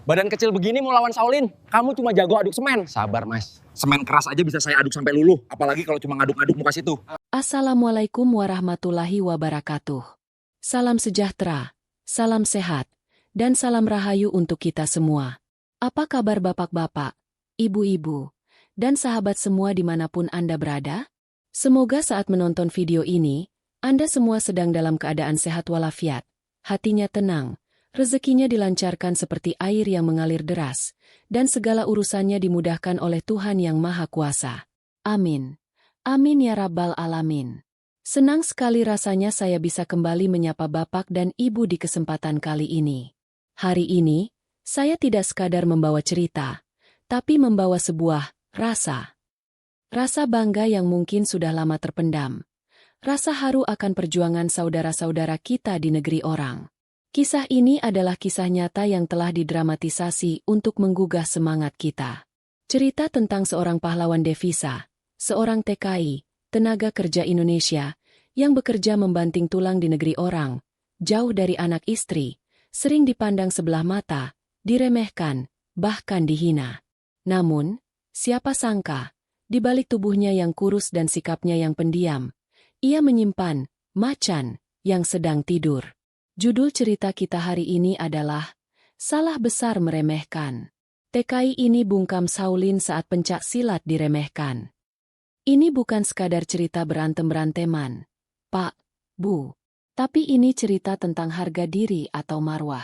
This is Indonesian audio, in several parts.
Badan kecil begini mau lawan Shaolin, kamu cuma jago aduk semen. Sabar mas, semen keras aja bisa saya aduk sampai luluh, apalagi kalau cuma ngaduk-ngaduk muka situ. Assalamualaikum warahmatullahi wabarakatuh. Salam sejahtera, salam sehat, dan salam rahayu untuk kita semua. Apa kabar bapak-bapak, ibu-ibu, dan sahabat semua dimanapun Anda berada? Semoga saat menonton video ini, Anda semua sedang dalam keadaan sehat walafiat, hatinya tenang, rezekinya dilancarkan seperti air yang mengalir deras, dan segala urusannya dimudahkan oleh Tuhan Yang Maha Kuasa. Amin. Amin ya Rabbal Alamin. Senang sekali rasanya saya bisa kembali menyapa Bapak dan Ibu di kesempatan kali ini. Hari ini, saya tidak sekadar membawa cerita, tapi membawa sebuah rasa. Rasa bangga yang mungkin sudah lama terpendam. Rasa haru akan perjuangan saudara-saudara kita di negeri orang. Kisah ini adalah kisah nyata yang telah didramatisasi untuk menggugah semangat kita. Cerita tentang seorang pahlawan devisa, seorang TKI, tenaga kerja Indonesia, yang bekerja membanting tulang di negeri orang, jauh dari anak istri, sering dipandang sebelah mata, diremehkan, bahkan dihina. Namun, siapa sangka, di balik tubuhnya yang kurus dan sikapnya yang pendiam, ia menyimpan macan yang sedang tidur. Judul cerita kita hari ini adalah Salah Besar Meremehkan. TKI ini bungkam Shaolin saat pencak silat diremehkan. Ini bukan sekadar cerita berantem-beranteman, Pak, Bu. Tapi ini cerita tentang harga diri atau marwah.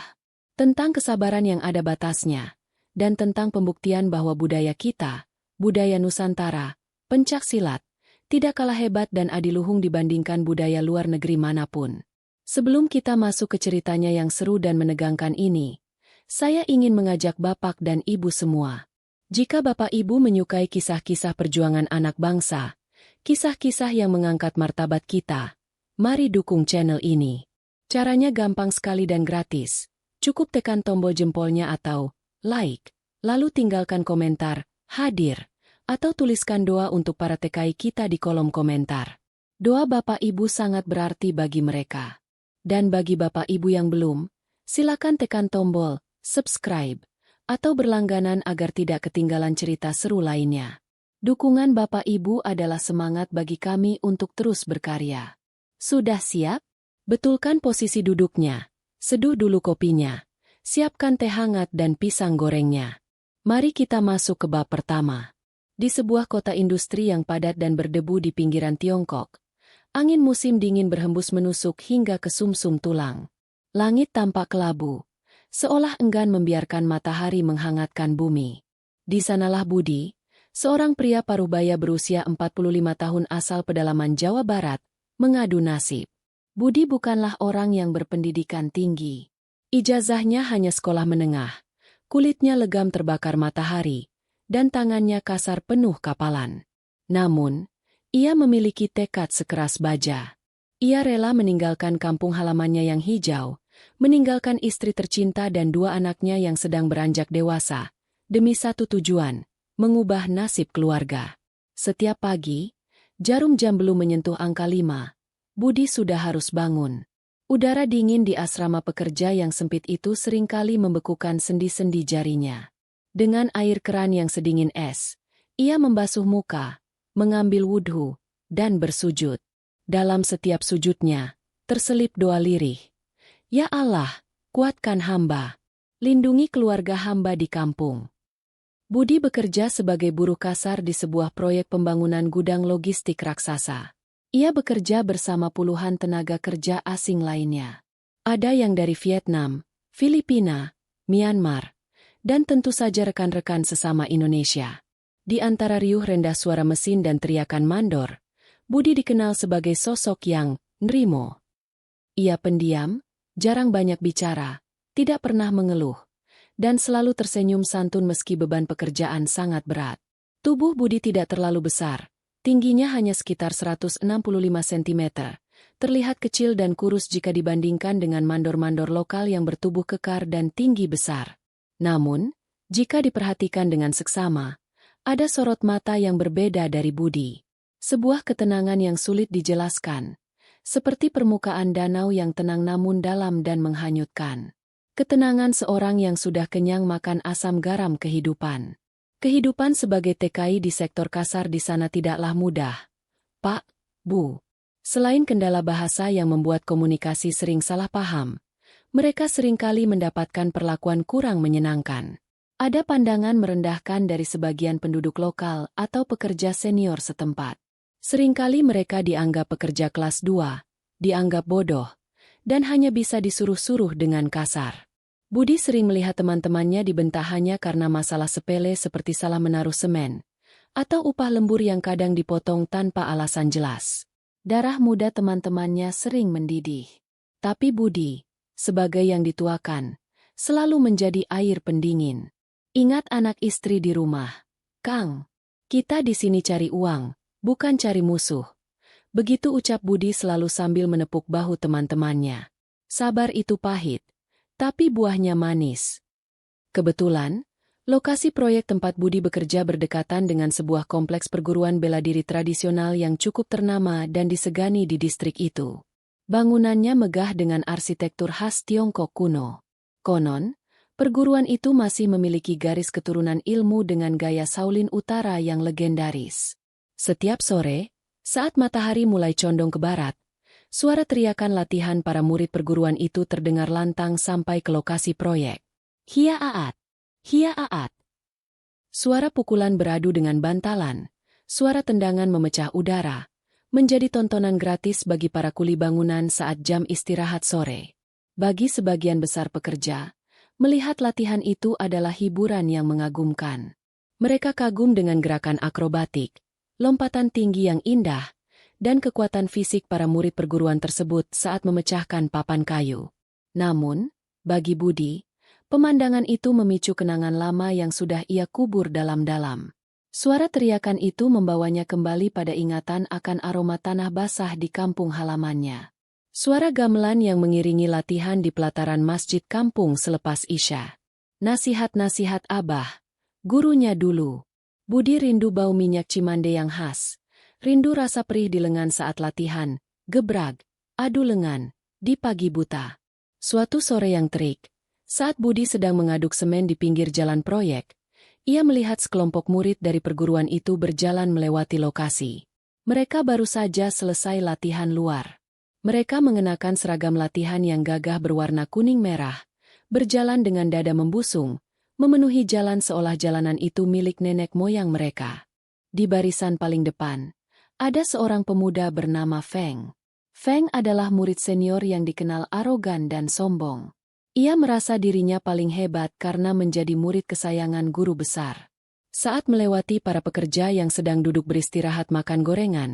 Tentang kesabaran yang ada batasnya. Dan tentang pembuktian bahwa budaya kita, budaya Nusantara, pencak silat, tidak kalah hebat dan adiluhung dibandingkan budaya luar negeri manapun. Sebelum kita masuk ke ceritanya yang seru dan menegangkan ini, saya ingin mengajak Bapak dan Ibu semua. Jika Bapak Ibu menyukai kisah-kisah perjuangan anak bangsa, kisah-kisah yang mengangkat martabat kita, mari dukung channel ini. Caranya gampang sekali dan gratis. Cukup tekan tombol jempolnya atau like, lalu tinggalkan komentar, hadir, atau tuliskan doa untuk para TKI kita di kolom komentar. Doa Bapak Ibu sangat berarti bagi mereka. Dan bagi Bapak Ibu yang belum, silakan tekan tombol subscribe atau berlangganan agar tidak ketinggalan cerita seru lainnya. Dukungan Bapak Ibu adalah semangat bagi kami untuk terus berkarya. Sudah siap? Betulkan posisi duduknya, seduh dulu kopinya, siapkan teh hangat dan pisang gorengnya. Mari kita masuk ke bab pertama. Di sebuah kota industri yang padat dan berdebu di pinggiran Tiongkok, angin musim dingin berhembus menusuk hingga ke sumsum tulang. Langit tampak kelabu, seolah enggan membiarkan matahari menghangatkan bumi. Di sanalah Budi, seorang pria paruhbaya berusia 45 tahun asal pedalaman Jawa Barat, mengadu nasib. Budi bukanlah orang yang berpendidikan tinggi. Ijazahnya hanya sekolah menengah, kulitnya legam terbakar matahari, dan tangannya kasar penuh kapalan. Namun, ia memiliki tekad sekeras baja. Ia rela meninggalkan kampung halamannya yang hijau, meninggalkan istri tercinta dan dua anaknya yang sedang beranjak dewasa, demi satu tujuan, mengubah nasib keluarga. Setiap pagi, jarum jam belum menyentuh angka 5, Budi sudah harus bangun. Udara dingin di asrama pekerja yang sempit itu seringkali membekukan sendi-sendi jarinya. Dengan air keran yang sedingin es, ia membasuh muka, mengambil wudhu, dan bersujud. Dalam setiap sujudnya, terselip doa lirih. Ya Allah, kuatkan hamba. Lindungi keluarga hamba di kampung. Budi bekerja sebagai buruh kasar di sebuah proyek pembangunan gudang logistik raksasa. Ia bekerja bersama puluhan tenaga kerja asing lainnya. Ada yang dari Vietnam, Filipina, Myanmar, dan tentu saja rekan-rekan sesama Indonesia. Di antara riuh rendah suara mesin dan teriakan mandor, Budi dikenal sebagai sosok yang nrimo. Ia pendiam, jarang banyak bicara, tidak pernah mengeluh, dan selalu tersenyum santun meski beban pekerjaan sangat berat. Tubuh Budi tidak terlalu besar, tingginya hanya sekitar 165 cm, terlihat kecil dan kurus jika dibandingkan dengan mandor-mandor lokal yang bertubuh kekar dan tinggi besar. Namun, jika diperhatikan dengan seksama, ada sorot mata yang berbeda dari Budi. Sebuah ketenangan yang sulit dijelaskan. Seperti permukaan danau yang tenang namun dalam dan menghanyutkan. Ketenangan seorang yang sudah kenyang makan asam garam kehidupan. Kehidupan sebagai TKI di sektor kasar di sana tidaklah mudah. Pak, Bu. Selain kendala bahasa yang membuat komunikasi sering salah paham, mereka seringkali mendapatkan perlakuan kurang menyenangkan. Ada pandangan merendahkan dari sebagian penduduk lokal atau pekerja senior setempat. Seringkali mereka dianggap pekerja kelas 2, dianggap bodoh, dan hanya bisa disuruh-suruh dengan kasar. Budi sering melihat teman-temannya dibentak hanya karena masalah sepele seperti salah menaruh semen, atau upah lembur yang kadang dipotong tanpa alasan jelas. Darah muda teman-temannya sering mendidih. Tapi Budi, sebagai yang dituakan, selalu menjadi air pendingin. Ingat anak istri di rumah. Kang, kita di sini cari uang, bukan cari musuh. Begitu ucap Budi selalu sambil menepuk bahu teman-temannya. Sabar itu pahit, tapi buahnya manis. Kebetulan, lokasi proyek tempat Budi bekerja berdekatan dengan sebuah kompleks perguruan bela diri tradisional yang cukup ternama dan disegani di distrik itu. Bangunannya megah dengan arsitektur khas Tiongkok kuno. Konon, perguruan itu masih memiliki garis keturunan ilmu dengan gaya Shaolin Utara yang legendaris. Setiap sore, saat matahari mulai condong ke barat, suara teriakan latihan para murid perguruan itu terdengar lantang sampai ke lokasi proyek. Hia aat! Hia aat! Suara pukulan beradu dengan bantalan, suara tendangan memecah udara, menjadi tontonan gratis bagi para kuli bangunan saat jam istirahat sore. Bagi sebagian besar pekerja, melihat latihan itu adalah hiburan yang mengagumkan. Mereka kagum dengan gerakan akrobatik, lompatan tinggi yang indah, dan kekuatan fisik para murid perguruan tersebut saat memecahkan papan kayu. Namun, bagi Budi, pemandangan itu memicu kenangan lama yang sudah ia kubur dalam-dalam. Suara teriakan itu membawanya kembali pada ingatan akan aroma tanah basah di kampung halamannya. Suara gamelan yang mengiringi latihan di pelataran masjid kampung selepas Isya. Nasihat-nasihat Abah, gurunya dulu. Budi rindu bau minyak cimande yang khas. Rindu rasa perih di lengan saat latihan, gebrag, adu lengan, di pagi buta. Suatu sore yang terik, saat Budi sedang mengaduk semen di pinggir jalan proyek, ia melihat sekelompok murid dari perguruan itu berjalan melewati lokasi. Mereka baru saja selesai latihan luar. Mereka mengenakan seragam latihan yang gagah berwarna kuning merah, berjalan dengan dada membusung, memenuhi jalan seolah jalanan itu milik nenek moyang mereka. Di barisan paling depan, ada seorang pemuda bernama Feng. Feng adalah murid senior yang dikenal arogan dan sombong. Ia merasa dirinya paling hebat karena menjadi murid kesayangan guru besar. Saat melewati para pekerja yang sedang duduk beristirahat makan gorengan,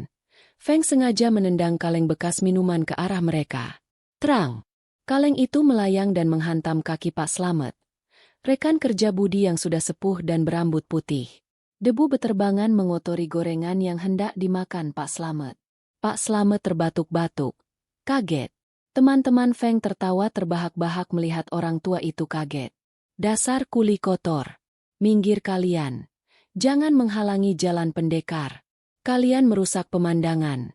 Feng sengaja menendang kaleng bekas minuman ke arah mereka. Terang! Kaleng itu melayang dan menghantam kaki Pak Slamet, rekan kerja Budi yang sudah sepuh dan berambut putih. Debu beterbangan mengotori gorengan yang hendak dimakan Pak Slamet. Pak Slamet terbatuk-batuk. Kaget. Teman-teman Feng tertawa terbahak-bahak melihat orang tua itu kaget. Dasar kuli kotor. Minggir kalian. Jangan menghalangi jalan pendekar. Kalian merusak pemandangan.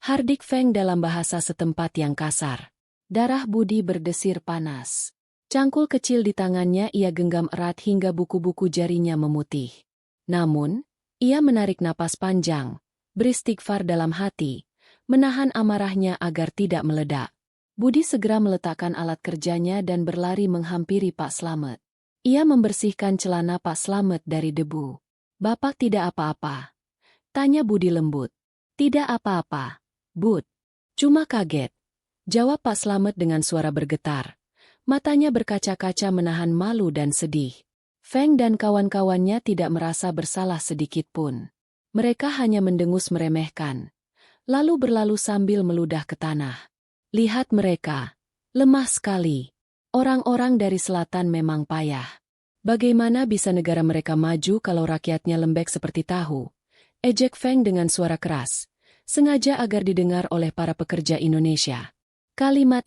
Hardik Feng dalam bahasa setempat yang kasar. Darah Budi berdesir panas. Cangkul kecil di tangannya ia genggam erat hingga buku-buku jarinya memutih. Namun, ia menarik napas panjang, beristighfar dalam hati, menahan amarahnya agar tidak meledak. Budi segera meletakkan alat kerjanya dan berlari menghampiri Pak Slamet. Ia membersihkan celana Pak Slamet dari debu. "Bapak tidak apa-apa?" tanya Budi lembut. "Tidak apa-apa, Bud. Cuma kaget," jawab Pak Slamet dengan suara bergetar. Matanya berkaca-kaca menahan malu dan sedih. Feng dan kawan-kawannya tidak merasa bersalah sedikit pun. Mereka hanya mendengus meremehkan, lalu berlalu sambil meludah ke tanah. Lihat mereka, lemah sekali. Orang-orang dari selatan memang payah. Bagaimana bisa negara mereka maju kalau rakyatnya lembek seperti tahu? Ejek Feng dengan suara keras, sengaja agar didengar oleh para pekerja Indonesia. Kalimat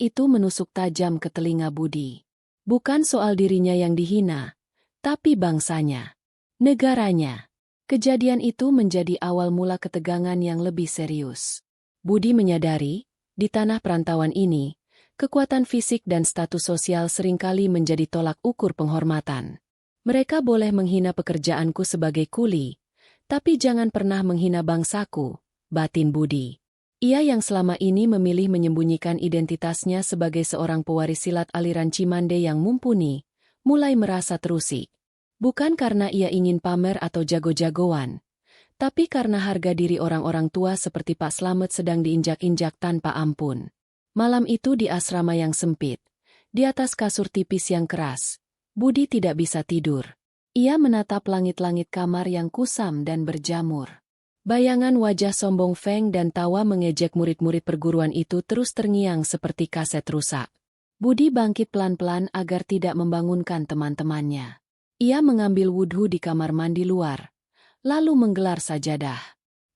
itu menusuk tajam ke telinga Budi. Bukan soal dirinya yang dihina, tapi bangsanya, negaranya. Kejadian itu menjadi awal mula ketegangan yang lebih serius. Budi menyadari, di tanah perantauan ini, Kekuatan fisik dan status sosial seringkali menjadi tolak ukur penghormatan. Mereka boleh menghina pekerjaanku sebagai kuli, tapi jangan pernah menghina bangsaku, batin Budi. Ia yang selama ini memilih menyembunyikan identitasnya sebagai seorang pewaris silat aliran Cimande yang mumpuni, mulai merasa terusik. Bukan karena ia ingin pamer atau jago-jagoan, tapi karena harga diri orang-orang tua seperti Pak Slamet sedang diinjak-injak tanpa ampun. Malam itu di asrama yang sempit, di atas kasur tipis yang keras, Budi tidak bisa tidur. Ia menatap langit-langit kamar yang kusam dan berjamur. Bayangan wajah sombong Feng dan tawa mengejek murid-murid perguruan itu terus terngiang seperti kaset rusak. Budi bangkit pelan-pelan agar tidak membangunkan teman-temannya. Ia mengambil wudhu di kamar mandi luar, lalu menggelar sajadah.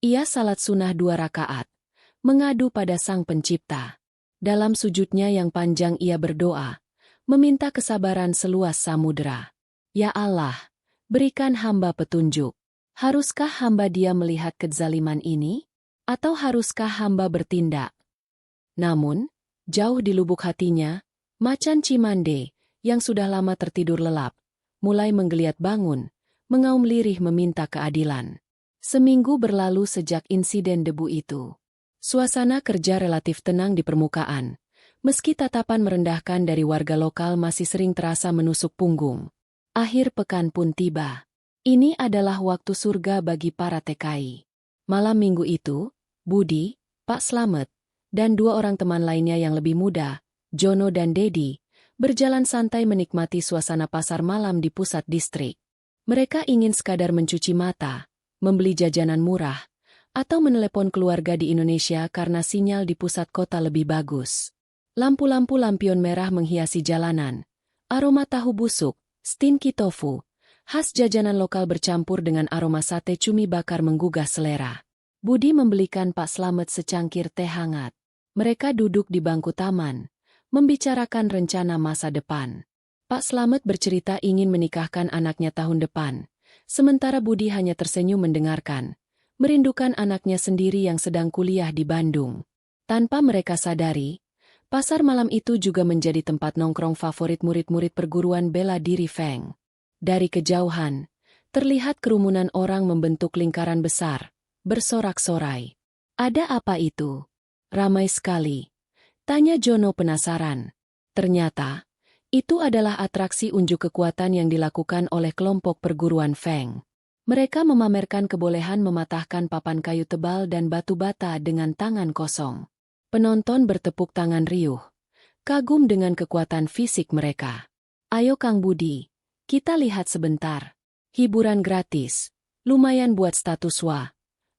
Ia salat sunnah 2 rakaat, mengadu pada Sang Pencipta. Dalam sujudnya yang panjang ia berdoa, meminta kesabaran seluas samudera. Ya Allah, berikan hamba petunjuk. Haruskah hamba dia melihat kezaliman ini? Atau haruskah hamba bertindak? Namun, jauh di lubuk hatinya, macan Cimande, yang sudah lama tertidur lelap, mulai menggeliat bangun, mengaum lirih meminta keadilan. Seminggu berlalu sejak insiden debu itu. Suasana kerja relatif tenang di permukaan, meski tatapan merendahkan dari warga lokal masih sering terasa menusuk punggung. Akhir pekan pun tiba. Ini adalah waktu surga bagi para TKI. Malam minggu itu, Budi, Pak Slamet, dan 2 orang teman lainnya yang lebih muda, Jono dan Dedi, berjalan santai menikmati suasana pasar malam di pusat distrik. Mereka ingin sekadar mencuci mata, membeli jajanan murah, atau menelepon keluarga di Indonesia karena sinyal di pusat kota lebih bagus. Lampu-lampu lampion merah menghiasi jalanan. Aroma tahu busuk, stinky tofu, khas jajanan lokal bercampur dengan aroma sate cumi bakar menggugah selera. Budi membelikan Pak Slamet secangkir teh hangat. Mereka duduk di bangku taman, membicarakan rencana masa depan. Pak Slamet bercerita ingin menikahkan anaknya tahun depan, sementara Budi hanya tersenyum mendengarkan, merindukan anaknya sendiri yang sedang kuliah di Bandung. Tanpa mereka sadari, pasar malam itu juga menjadi tempat nongkrong favorit murid-murid perguruan bela diri Feng. Dari kejauhan, terlihat kerumunan orang membentuk lingkaran besar, bersorak-sorai. Ada apa itu? Ramai sekali. Tanya Jono penasaran. Ternyata, itu adalah atraksi unjuk kekuatan yang dilakukan oleh kelompok perguruan Feng. Mereka memamerkan kebolehan mematahkan papan kayu tebal dan batu bata dengan tangan kosong. Penonton bertepuk tangan riuh, kagum dengan kekuatan fisik mereka. Ayo Kang Budi, kita lihat sebentar. Hiburan gratis, lumayan buat status wah.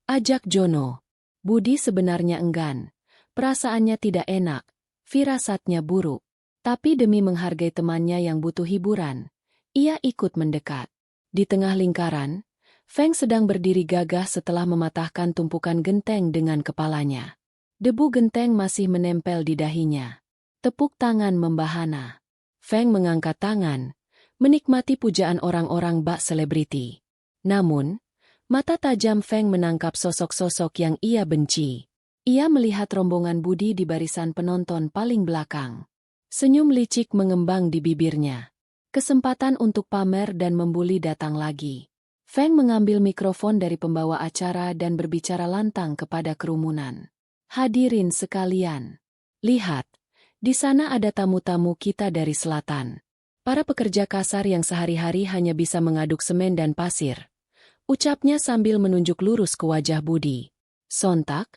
Ajak Jono. Budi sebenarnya enggan. Perasaannya tidak enak, firasatnya buruk. Tapi demi menghargai temannya yang butuh hiburan, ia ikut mendekat. Di tengah lingkaran, Feng sedang berdiri gagah setelah mematahkan tumpukan genteng dengan kepalanya. Debu genteng masih menempel di dahinya. Tepuk tangan membahana. Feng mengangkat tangan, menikmati pujaan orang-orang bak selebriti. Namun, mata tajam Feng menangkap sosok-sosok yang ia benci. Ia melihat rombongan Budi di barisan penonton paling belakang. Senyum licik mengembang di bibirnya. Kesempatan untuk pamer dan membuli datang lagi. Feng mengambil mikrofon dari pembawa acara dan berbicara lantang kepada kerumunan. Hadirin sekalian, lihat, di sana ada tamu-tamu kita dari selatan. Para pekerja kasar yang sehari-hari hanya bisa mengaduk semen dan pasir. Ucapnya sambil menunjuk lurus ke wajah Budi. Sontak,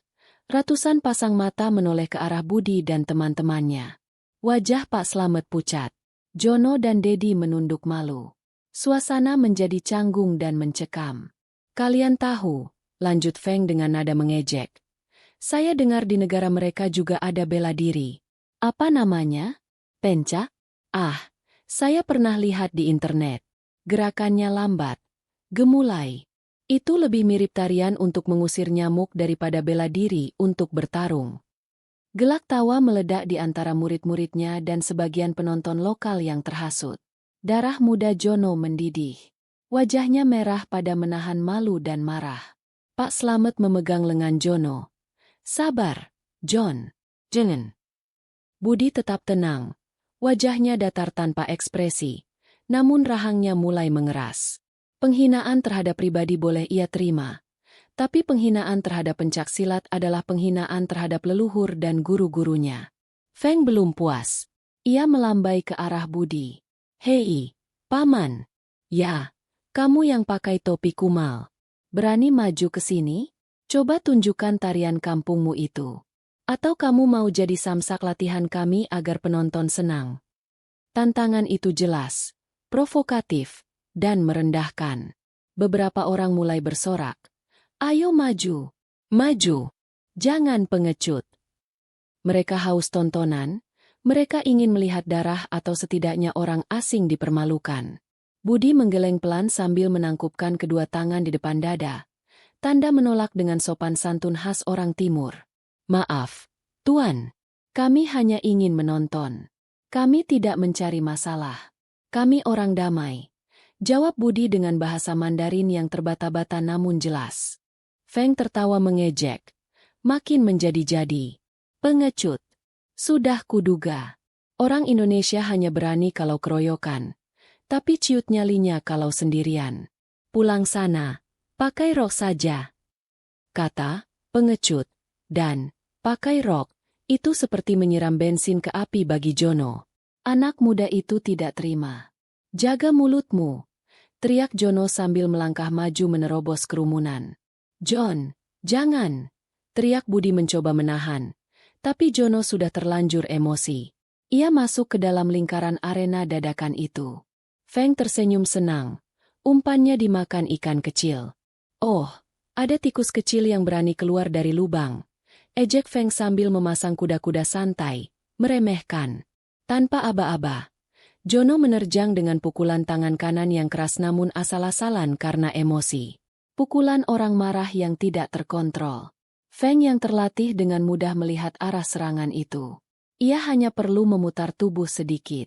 ratusan pasang mata menoleh ke arah Budi dan teman-temannya. Wajah Pak Slamet pucat. Jono dan Dedi menunduk malu. Suasana menjadi canggung dan mencekam. Kalian tahu, lanjut Feng dengan nada mengejek. Saya dengar di negara mereka juga ada bela diri. Apa namanya? Penca? Ah, saya pernah lihat di internet. Gerakannya lambat, gemulai. Itu lebih mirip tarian untuk mengusir nyamuk daripada bela diri untuk bertarung. Gelak tawa meledak di antara murid-muridnya dan sebagian penonton lokal yang terhasut. Darah muda Jono mendidih. Wajahnya merah pada menahan malu dan marah. Pak Slamet memegang lengan Jono. Sabar, John. Jangan. Budi tetap tenang. Wajahnya datar tanpa ekspresi, namun rahangnya mulai mengeras. Penghinaan terhadap pribadi boleh ia terima, tapi penghinaan terhadap pencaksilat adalah penghinaan terhadap leluhur dan guru-gurunya. Feng belum puas. Ia melambai ke arah Budi. Hei, Paman. Ya, kamu yang pakai topi kumal. Berani maju ke sini? Coba tunjukkan tarian kampungmu itu. Atau kamu mau jadi samsak latihan kami agar penonton senang? Tantangan itu jelas, provokatif, dan merendahkan. Beberapa orang mulai bersorak. Ayo maju, maju. Jangan pengecut. Mereka haus tontonan, mereka ingin melihat darah atau setidaknya orang asing dipermalukan. Budi menggeleng pelan sambil menangkupkan kedua tangan di depan dada. Tanda menolak dengan sopan santun khas orang timur. Maaf, Tuan. Kami hanya ingin menonton. Kami tidak mencari masalah. Kami orang damai. Jawab Budi dengan bahasa Mandarin yang terbata-bata namun jelas. Feng tertawa mengejek. Makin menjadi-jadi. Pengecut. Sudah kuduga. Orang Indonesia hanya berani kalau keroyokan. Tapi ciut nyalinya kalau sendirian. Pulang sana. Pakai rok saja. Kata, pengecut, dan pakai rok, itu seperti menyiram bensin ke api bagi Jono. Anak muda itu tidak terima. Jaga mulutmu, teriak Jono sambil melangkah maju menerobos kerumunan. John, jangan, teriak Budi mencoba menahan. Tapi Jono sudah terlanjur emosi. Ia masuk ke dalam lingkaran arena dadakan itu. Feng tersenyum senang. Umpannya dimakan ikan kecil. Oh, ada tikus kecil yang berani keluar dari lubang. Ejek Feng sambil memasang kuda-kuda santai, meremehkan. Tanpa aba-aba, Jono menerjang dengan pukulan tangan kanan yang keras namun asal-asalan karena emosi. Pukulan orang marah yang tidak terkontrol. Feng yang terlatih dengan mudah melihat arah serangan itu. Ia hanya perlu memutar tubuh sedikit.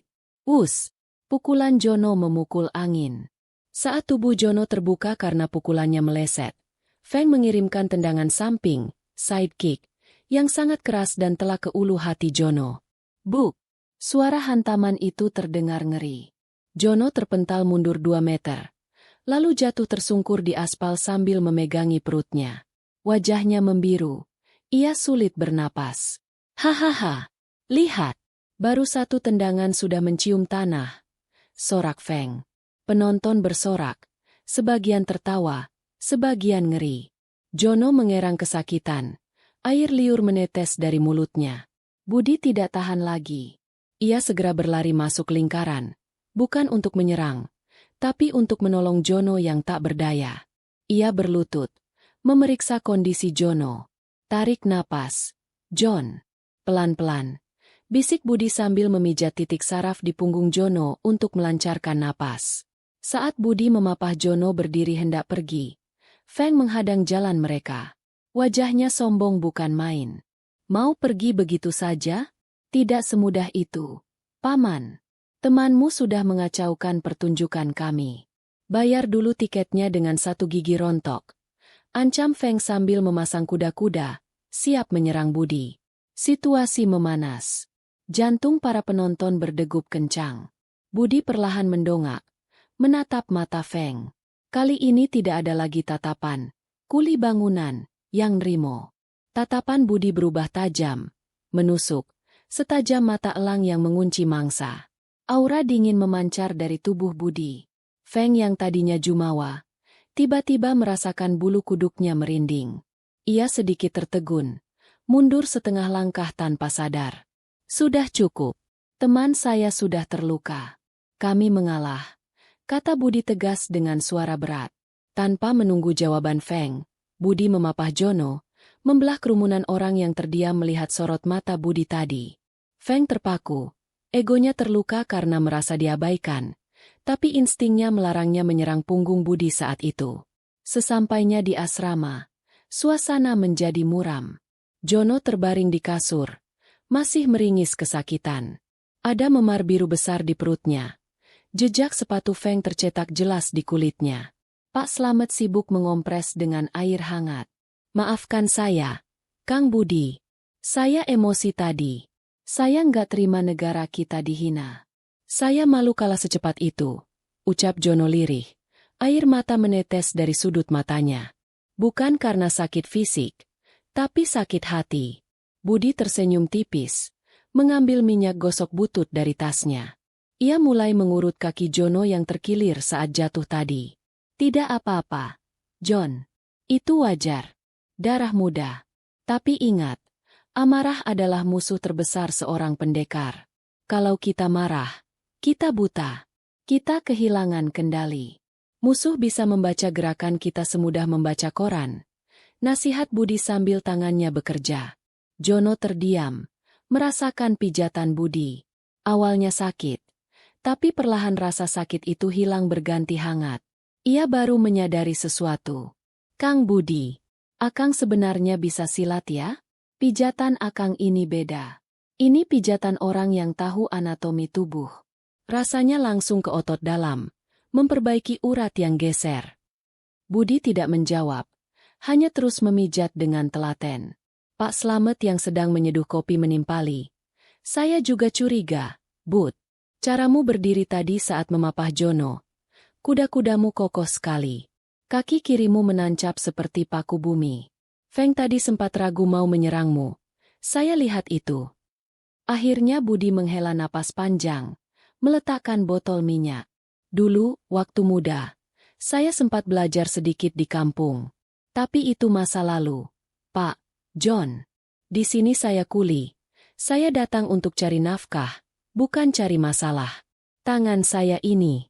Pukulan Jono memukul angin. Saat tubuh Jono terbuka karena pukulannya meleset, Feng mengirimkan tendangan samping, side kick, yang sangat keras dan telah ke ulu hati Jono. Buk! Suara hantaman itu terdengar ngeri. Jono terpental mundur 2 meter, lalu jatuh tersungkur di aspal sambil memegangi perutnya. Wajahnya membiru. Ia sulit bernapas. Hahaha! Lihat! Baru satu tendangan sudah mencium tanah. Sorak Feng. Penonton bersorak, sebagian tertawa, sebagian ngeri. Jono mengerang kesakitan. Air liur menetes dari mulutnya. Budi tidak tahan lagi. Ia segera berlari masuk lingkaran, bukan untuk menyerang, tapi untuk menolong Jono yang tak berdaya. Ia berlutut, memeriksa kondisi Jono. Tarik napas. John. Pelan-pelan. Bisik Budi sambil memijat titik saraf di punggung Jono untuk melancarkan napas. Saat Budi memapah Jono berdiri hendak pergi, Feng menghadang jalan mereka. Wajahnya sombong bukan main. Mau pergi begitu saja? Tidak semudah itu. Paman, temanmu sudah mengacaukan pertunjukan kami. Bayar dulu tiketnya dengan 1 gigi rontok. Ancam Feng sambil memasang kuda-kuda, siap menyerang Budi. Situasi memanas. Jantung para penonton berdegup kencang. Budi perlahan mendongak. Menatap mata Feng. Kali ini tidak ada lagi tatapan, kuli bangunan, yang nrimo. Tatapan Budi berubah tajam, menusuk, setajam mata elang yang mengunci mangsa. Aura dingin memancar dari tubuh Budi. Feng yang tadinya jumawa, tiba-tiba merasakan bulu kuduknya merinding. Ia sedikit tertegun, mundur setengah langkah tanpa sadar. Sudah cukup, teman saya sudah terluka. Kami mengalah. Kata Budi tegas dengan suara berat. Tanpa menunggu jawaban Feng, Budi memapah Jono, membelah kerumunan orang yang terdiam melihat sorot mata Budi tadi. Feng terpaku, egonya terluka karena merasa diabaikan, tapi instingnya melarangnya menyerang punggung Budi saat itu. Sesampainya di asrama, suasana menjadi muram. Jono terbaring di kasur, masih meringis kesakitan. Ada memar biru besar di perutnya. Jejak sepatu Feng tercetak jelas di kulitnya. Pak Slamet sibuk mengompres dengan air hangat. Maafkan saya, Kang Budi. Saya emosi tadi. Saya nggak terima negara kita dihina. Saya malu kalah secepat itu, ucap Jono lirih. Air mata menetes dari sudut matanya. Bukan karena sakit fisik, tapi sakit hati. Budi tersenyum tipis, mengambil minyak gosok butut dari tasnya. Ia mulai mengurut kaki Jono yang terkilir saat jatuh tadi. Tidak apa-apa, John. Itu wajar. Darah muda. Tapi ingat, amarah adalah musuh terbesar seorang pendekar. Kalau kita marah, kita buta. Kita kehilangan kendali. Musuh bisa membaca gerakan kita semudah membaca koran. Nasihat Budi sambil tangannya bekerja. Jono terdiam, merasakan pijatan Budi. Awalnya sakit, tapi perlahan rasa sakit itu hilang berganti hangat. Ia baru menyadari sesuatu. Kang Budi, Akang sebenarnya bisa silat ya? Pijatan Akang ini beda. Ini pijatan orang yang tahu anatomi tubuh. Rasanya langsung ke otot dalam, memperbaiki urat yang geser. Budi tidak menjawab, hanya terus memijat dengan telaten. Pak Slamet yang sedang menyeduh kopi menimpali. Saya juga curiga, Bud. Caramu berdiri tadi saat memapah Jono. Kuda-kudamu kokoh sekali. Kaki kirimu menancap seperti paku bumi. Feng tadi sempat ragu mau menyerangmu. Saya lihat itu. Akhirnya Budi menghela napas panjang, meletakkan botol minyak. Dulu, waktu muda, saya sempat belajar sedikit di kampung. Tapi itu masa lalu. Pak, John. Di sini saya kuli. Saya datang untuk cari nafkah, bukan cari masalah. Tangan saya ini.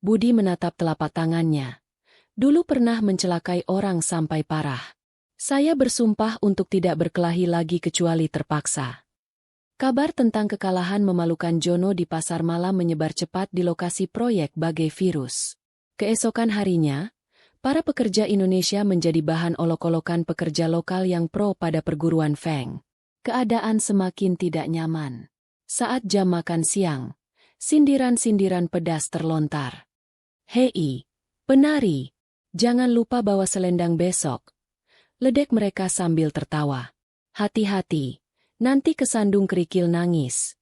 Budi menatap telapak tangannya. Dulu pernah mencelakai orang sampai parah. Saya bersumpah untuk tidak berkelahi lagi kecuali terpaksa. Kabar tentang kekalahan memalukan Jono di pasar malam menyebar cepat di lokasi proyek bagai virus. Keesokan harinya, para pekerja Indonesia menjadi bahan olok-olokan pekerja lokal yang pro pada perguruan Feng. Keadaan semakin tidak nyaman. Saat jam makan siang, sindiran-sindiran pedas terlontar. Hei, penari, jangan lupa bawa selendang besok. Ledek mereka sambil tertawa. Hati-hati. Nanti kesandung kerikil nangis.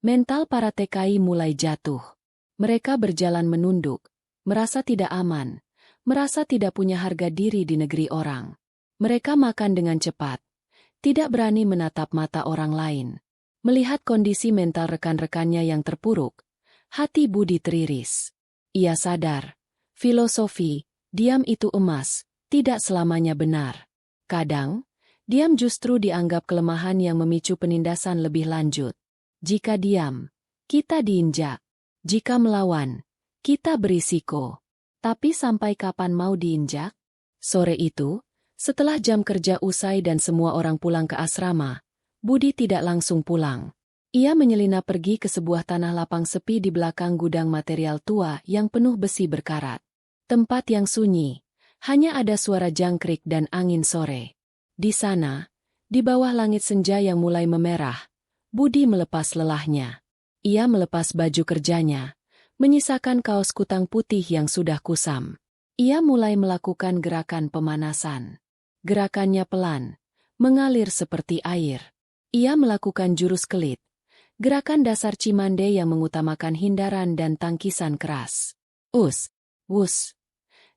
Mental para TKI mulai jatuh. Mereka berjalan menunduk, merasa tidak aman, merasa tidak punya harga diri di negeri orang. Mereka makan dengan cepat, tidak berani menatap mata orang lain. Melihat kondisi mental rekan-rekannya yang terpuruk, hati Budi teriris. Ia sadar, filosofi, diam itu emas, tidak selamanya benar. Kadang, diam justru dianggap kelemahan yang memicu penindasan lebih lanjut. Jika diam, kita diinjak. Jika melawan, kita berisiko. Tapi sampai kapan mau diinjak? Sore itu, setelah jam kerja usai dan semua orang pulang ke asrama, Budi tidak langsung pulang. Ia menyelinap pergi ke sebuah tanah lapang sepi di belakang gudang material tua yang penuh besi berkarat. Tempat yang sunyi, hanya ada suara jangkrik dan angin sore. Di sana, di bawah langit senja yang mulai memerah, Budi melepas lelahnya. Ia melepas baju kerjanya, menyisakan kaos kutang putih yang sudah kusam. Ia mulai melakukan gerakan pemanasan. Gerakannya pelan, mengalir seperti air. Ia melakukan jurus kelit, gerakan dasar Cimande yang mengutamakan hindaran dan tangkisan keras. Wus.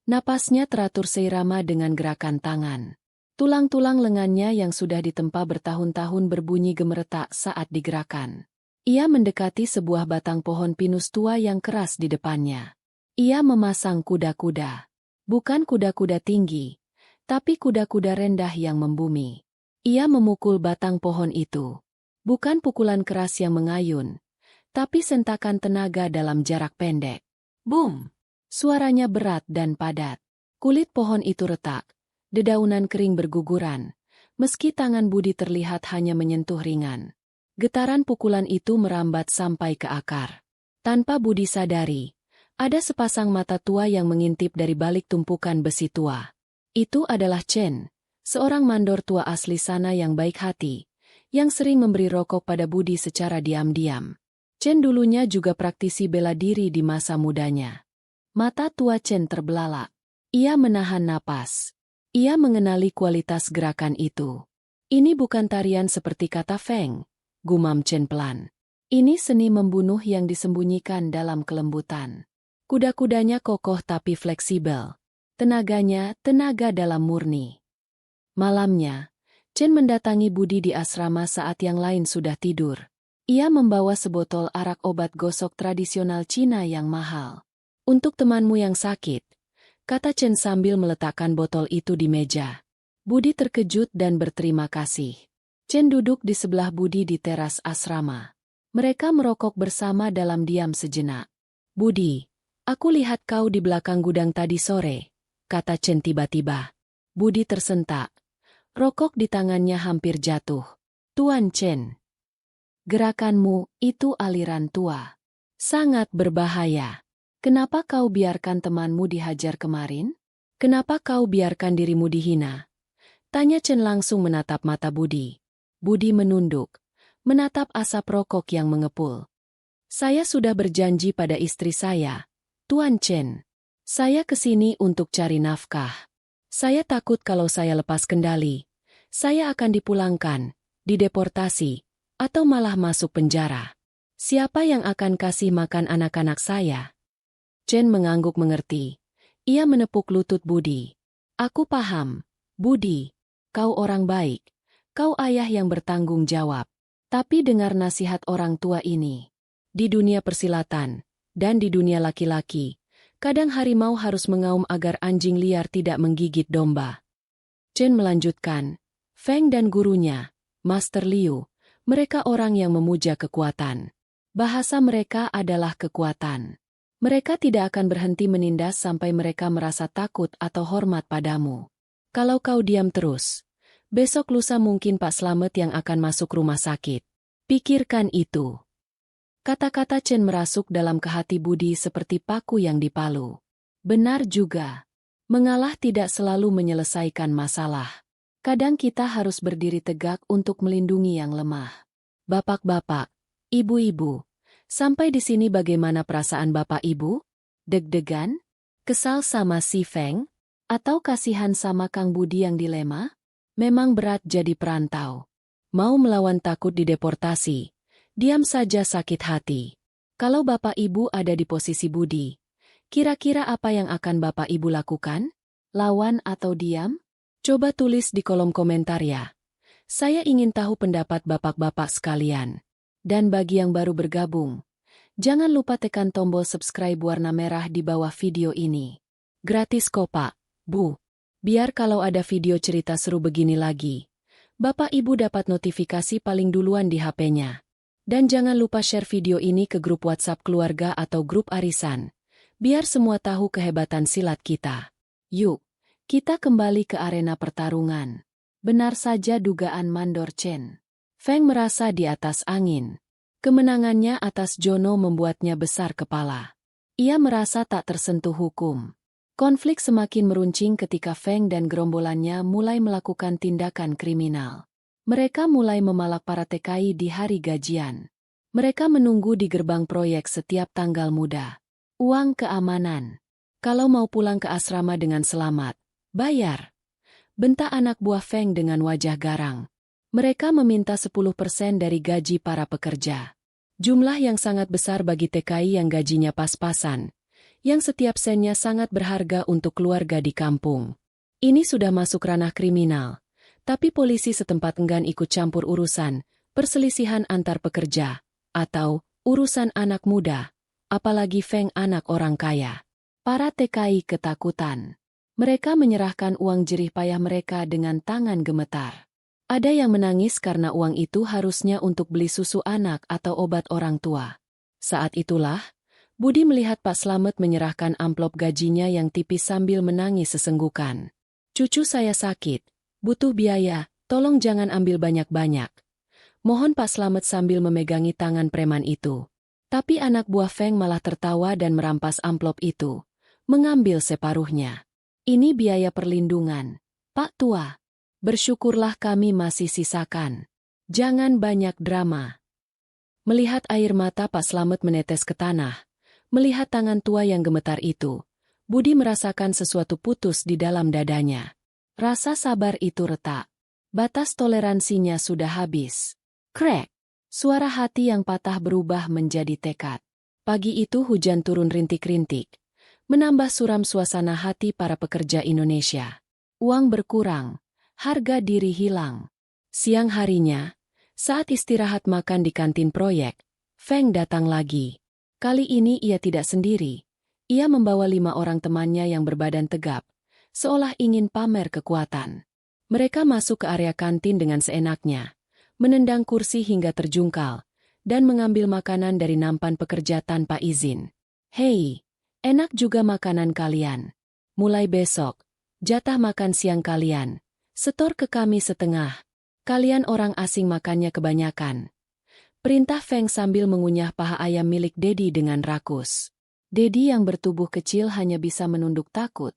Napasnya teratur seirama dengan gerakan tangan. Tulang-tulang lengannya yang sudah ditempa bertahun-tahun berbunyi gemeretak saat digerakkan. Ia mendekati sebuah batang pohon pinus tua yang keras di depannya. Ia memasang kuda-kuda. Bukan kuda-kuda tinggi, tapi kuda-kuda rendah yang membumi. Ia memukul batang pohon itu. Bukan pukulan keras yang mengayun, tapi sentakan tenaga dalam jarak pendek. Boom! Suaranya berat dan padat. Kulit pohon itu retak. Dedaunan kering berguguran, meski tangan Budi terlihat hanya menyentuh ringan. Getaran pukulan itu merambat sampai ke akar. Tanpa Budi sadari, ada sepasang mata tua yang mengintip dari balik tumpukan besi tua. Itu adalah Chen, seorang mandor tua asli sana yang baik hati, yang sering memberi rokok pada Budi secara diam-diam. Chen dulunya juga praktisi bela diri di masa mudanya. Mata tua Chen terbelalak. Ia menahan napas. Ia mengenali kualitas gerakan itu. Ini bukan tarian seperti kata Feng. gumam Chen pelan. Ini seni membunuh yang disembunyikan dalam kelembutan. Kuda-kudanya kokoh tapi fleksibel. Tenaganya, tenaga dalam murni. Malamnya, Chen mendatangi Budi di asrama saat yang lain sudah tidur. Ia membawa sebotol arak obat gosok tradisional Cina yang mahal. Untuk temanmu yang sakit, kata Chen sambil meletakkan botol itu di meja. Budi terkejut dan berterima kasih. Chen duduk di sebelah Budi di teras asrama. Mereka merokok bersama dalam diam sejenak. Budi, aku lihat kau di belakang gudang tadi sore, kata Chen tiba-tiba. Budi tersentak. Rokok di tangannya hampir jatuh. Tuan Chen, gerakanmu itu aliran tua. Sangat berbahaya. Kenapa kau biarkan temanmu dihajar kemarin? Kenapa kau biarkan dirimu dihina? Tanya Chen langsung menatap mata Budi. Budi menunduk, menatap asap rokok yang mengepul. Saya sudah berjanji pada istri saya, Tuan Chen. Saya kesini untuk cari nafkah. Saya takut kalau saya lepas kendali, saya akan dipulangkan, dideportasi, atau malah masuk penjara. Siapa yang akan kasih makan anak-anak saya? Chen mengangguk mengerti. Ia menepuk lutut Budi. Aku paham, Budi. Kau orang baik. Kau ayah yang bertanggung jawab. Tapi dengar nasihat orang tua ini. Di dunia persilatan, dan di dunia laki-laki, kadang harimau harus mengaum agar anjing liar tidak menggigit domba. Chen melanjutkan, Feng dan gurunya, Master Liu, mereka orang yang memuja kekuatan. Bahasa mereka adalah kekuatan. Mereka tidak akan berhenti menindas sampai mereka merasa takut atau hormat padamu. Kalau kau diam terus, besok lusa mungkin Pak Slamet yang akan masuk rumah sakit. Pikirkan itu. Kata-kata Chen merasuk dalam ke hati Budi seperti paku yang dipalu. Benar juga. Mengalah tidak selalu menyelesaikan masalah. Kadang kita harus berdiri tegak untuk melindungi yang lemah. Bapak-bapak, ibu-ibu, sampai di sini bagaimana perasaan Bapak Ibu? Deg-degan? Kesal sama si Feng? Atau kasihan sama Kang Budi yang dilema? Memang berat jadi perantau. Mau melawan takut dideportasi. Diam saja sakit hati. Kalau Bapak Ibu ada di posisi Budi, kira-kira apa yang akan Bapak Ibu lakukan? Lawan atau diam? Coba tulis di kolom komentar ya. Saya ingin tahu pendapat bapak-bapak sekalian. Dan bagi yang baru bergabung, jangan lupa tekan tombol subscribe warna merah di bawah video ini. Gratis kok Pak, Bu. Biar kalau ada video cerita seru begini lagi, Bapak Ibu dapat notifikasi paling duluan di HP-nya. Dan jangan lupa share video ini ke grup WhatsApp keluarga atau grup arisan, biar semua tahu kehebatan silat kita. Yuk, kita kembali ke arena pertarungan. Benar saja dugaan Mandor Chen. Feng merasa di atas angin. Kemenangannya atas Jono membuatnya besar kepala. Ia merasa tak tersentuh hukum. Konflik semakin meruncing ketika Feng dan gerombolannya mulai melakukan tindakan kriminal. Mereka mulai memalak para TKI di hari gajian. Mereka menunggu di gerbang proyek setiap tanggal muda. Uang keamanan. Kalau mau pulang ke asrama dengan selamat, bayar. Bentak anak buah Feng dengan wajah garang. Mereka meminta 10% dari gaji para pekerja. Jumlah yang sangat besar bagi TKI yang gajinya pas-pasan, yang setiap sennya sangat berharga untuk keluarga di kampung. Ini sudah masuk ranah kriminal, tapi polisi setempat enggan ikut campur urusan, perselisihan antar pekerja, atau urusan anak muda, apalagi Feng anak orang kaya. Para TKI ketakutan. Mereka menyerahkan uang jerih payah mereka dengan tangan gemetar. Ada yang menangis karena uang itu harusnya untuk beli susu anak atau obat orang tua. Saat itulah, Budi melihat Pak Slamet menyerahkan amplop gajinya yang tipis sambil menangis sesenggukan. Cucu saya sakit, butuh biaya, tolong jangan ambil banyak-banyak. Mohon Pak Slamet sambil memegangi tangan preman itu. Tapi anak buah Feng malah tertawa dan merampas amplop itu, mengambil separuhnya. Ini biaya perlindungan, Pak Tua. Bersyukurlah kami masih sisakan. Jangan banyak drama. Melihat air mata Pak Slamet menetes ke tanah, melihat tangan tua yang gemetar itu, Budi merasakan sesuatu putus di dalam dadanya. Rasa sabar itu retak. Batas toleransinya sudah habis. Krek. Suara hati yang patah berubah menjadi tekad. Pagi itu hujan turun rintik-rintik, menambah suram suasana hati para pekerja Indonesia. Uang berkurang, harga diri hilang. Siang harinya, saat istirahat makan di kantin proyek, Feng datang lagi. Kali ini ia tidak sendiri. Ia membawa 5 orang temannya yang berbadan tegap, seolah ingin pamer kekuatan. Mereka masuk ke area kantin dengan seenaknya, menendang kursi hingga terjungkal, dan mengambil makanan dari nampan pekerja tanpa izin. Hei, enak juga makanan kalian. Mulai besok, jatah makan siang kalian, setor ke kami setengah. Kalian orang asing makannya kebanyakan. Perintah Feng sambil mengunyah paha ayam milik Dedi dengan rakus. Dedi yang bertubuh kecil hanya bisa menunduk takut,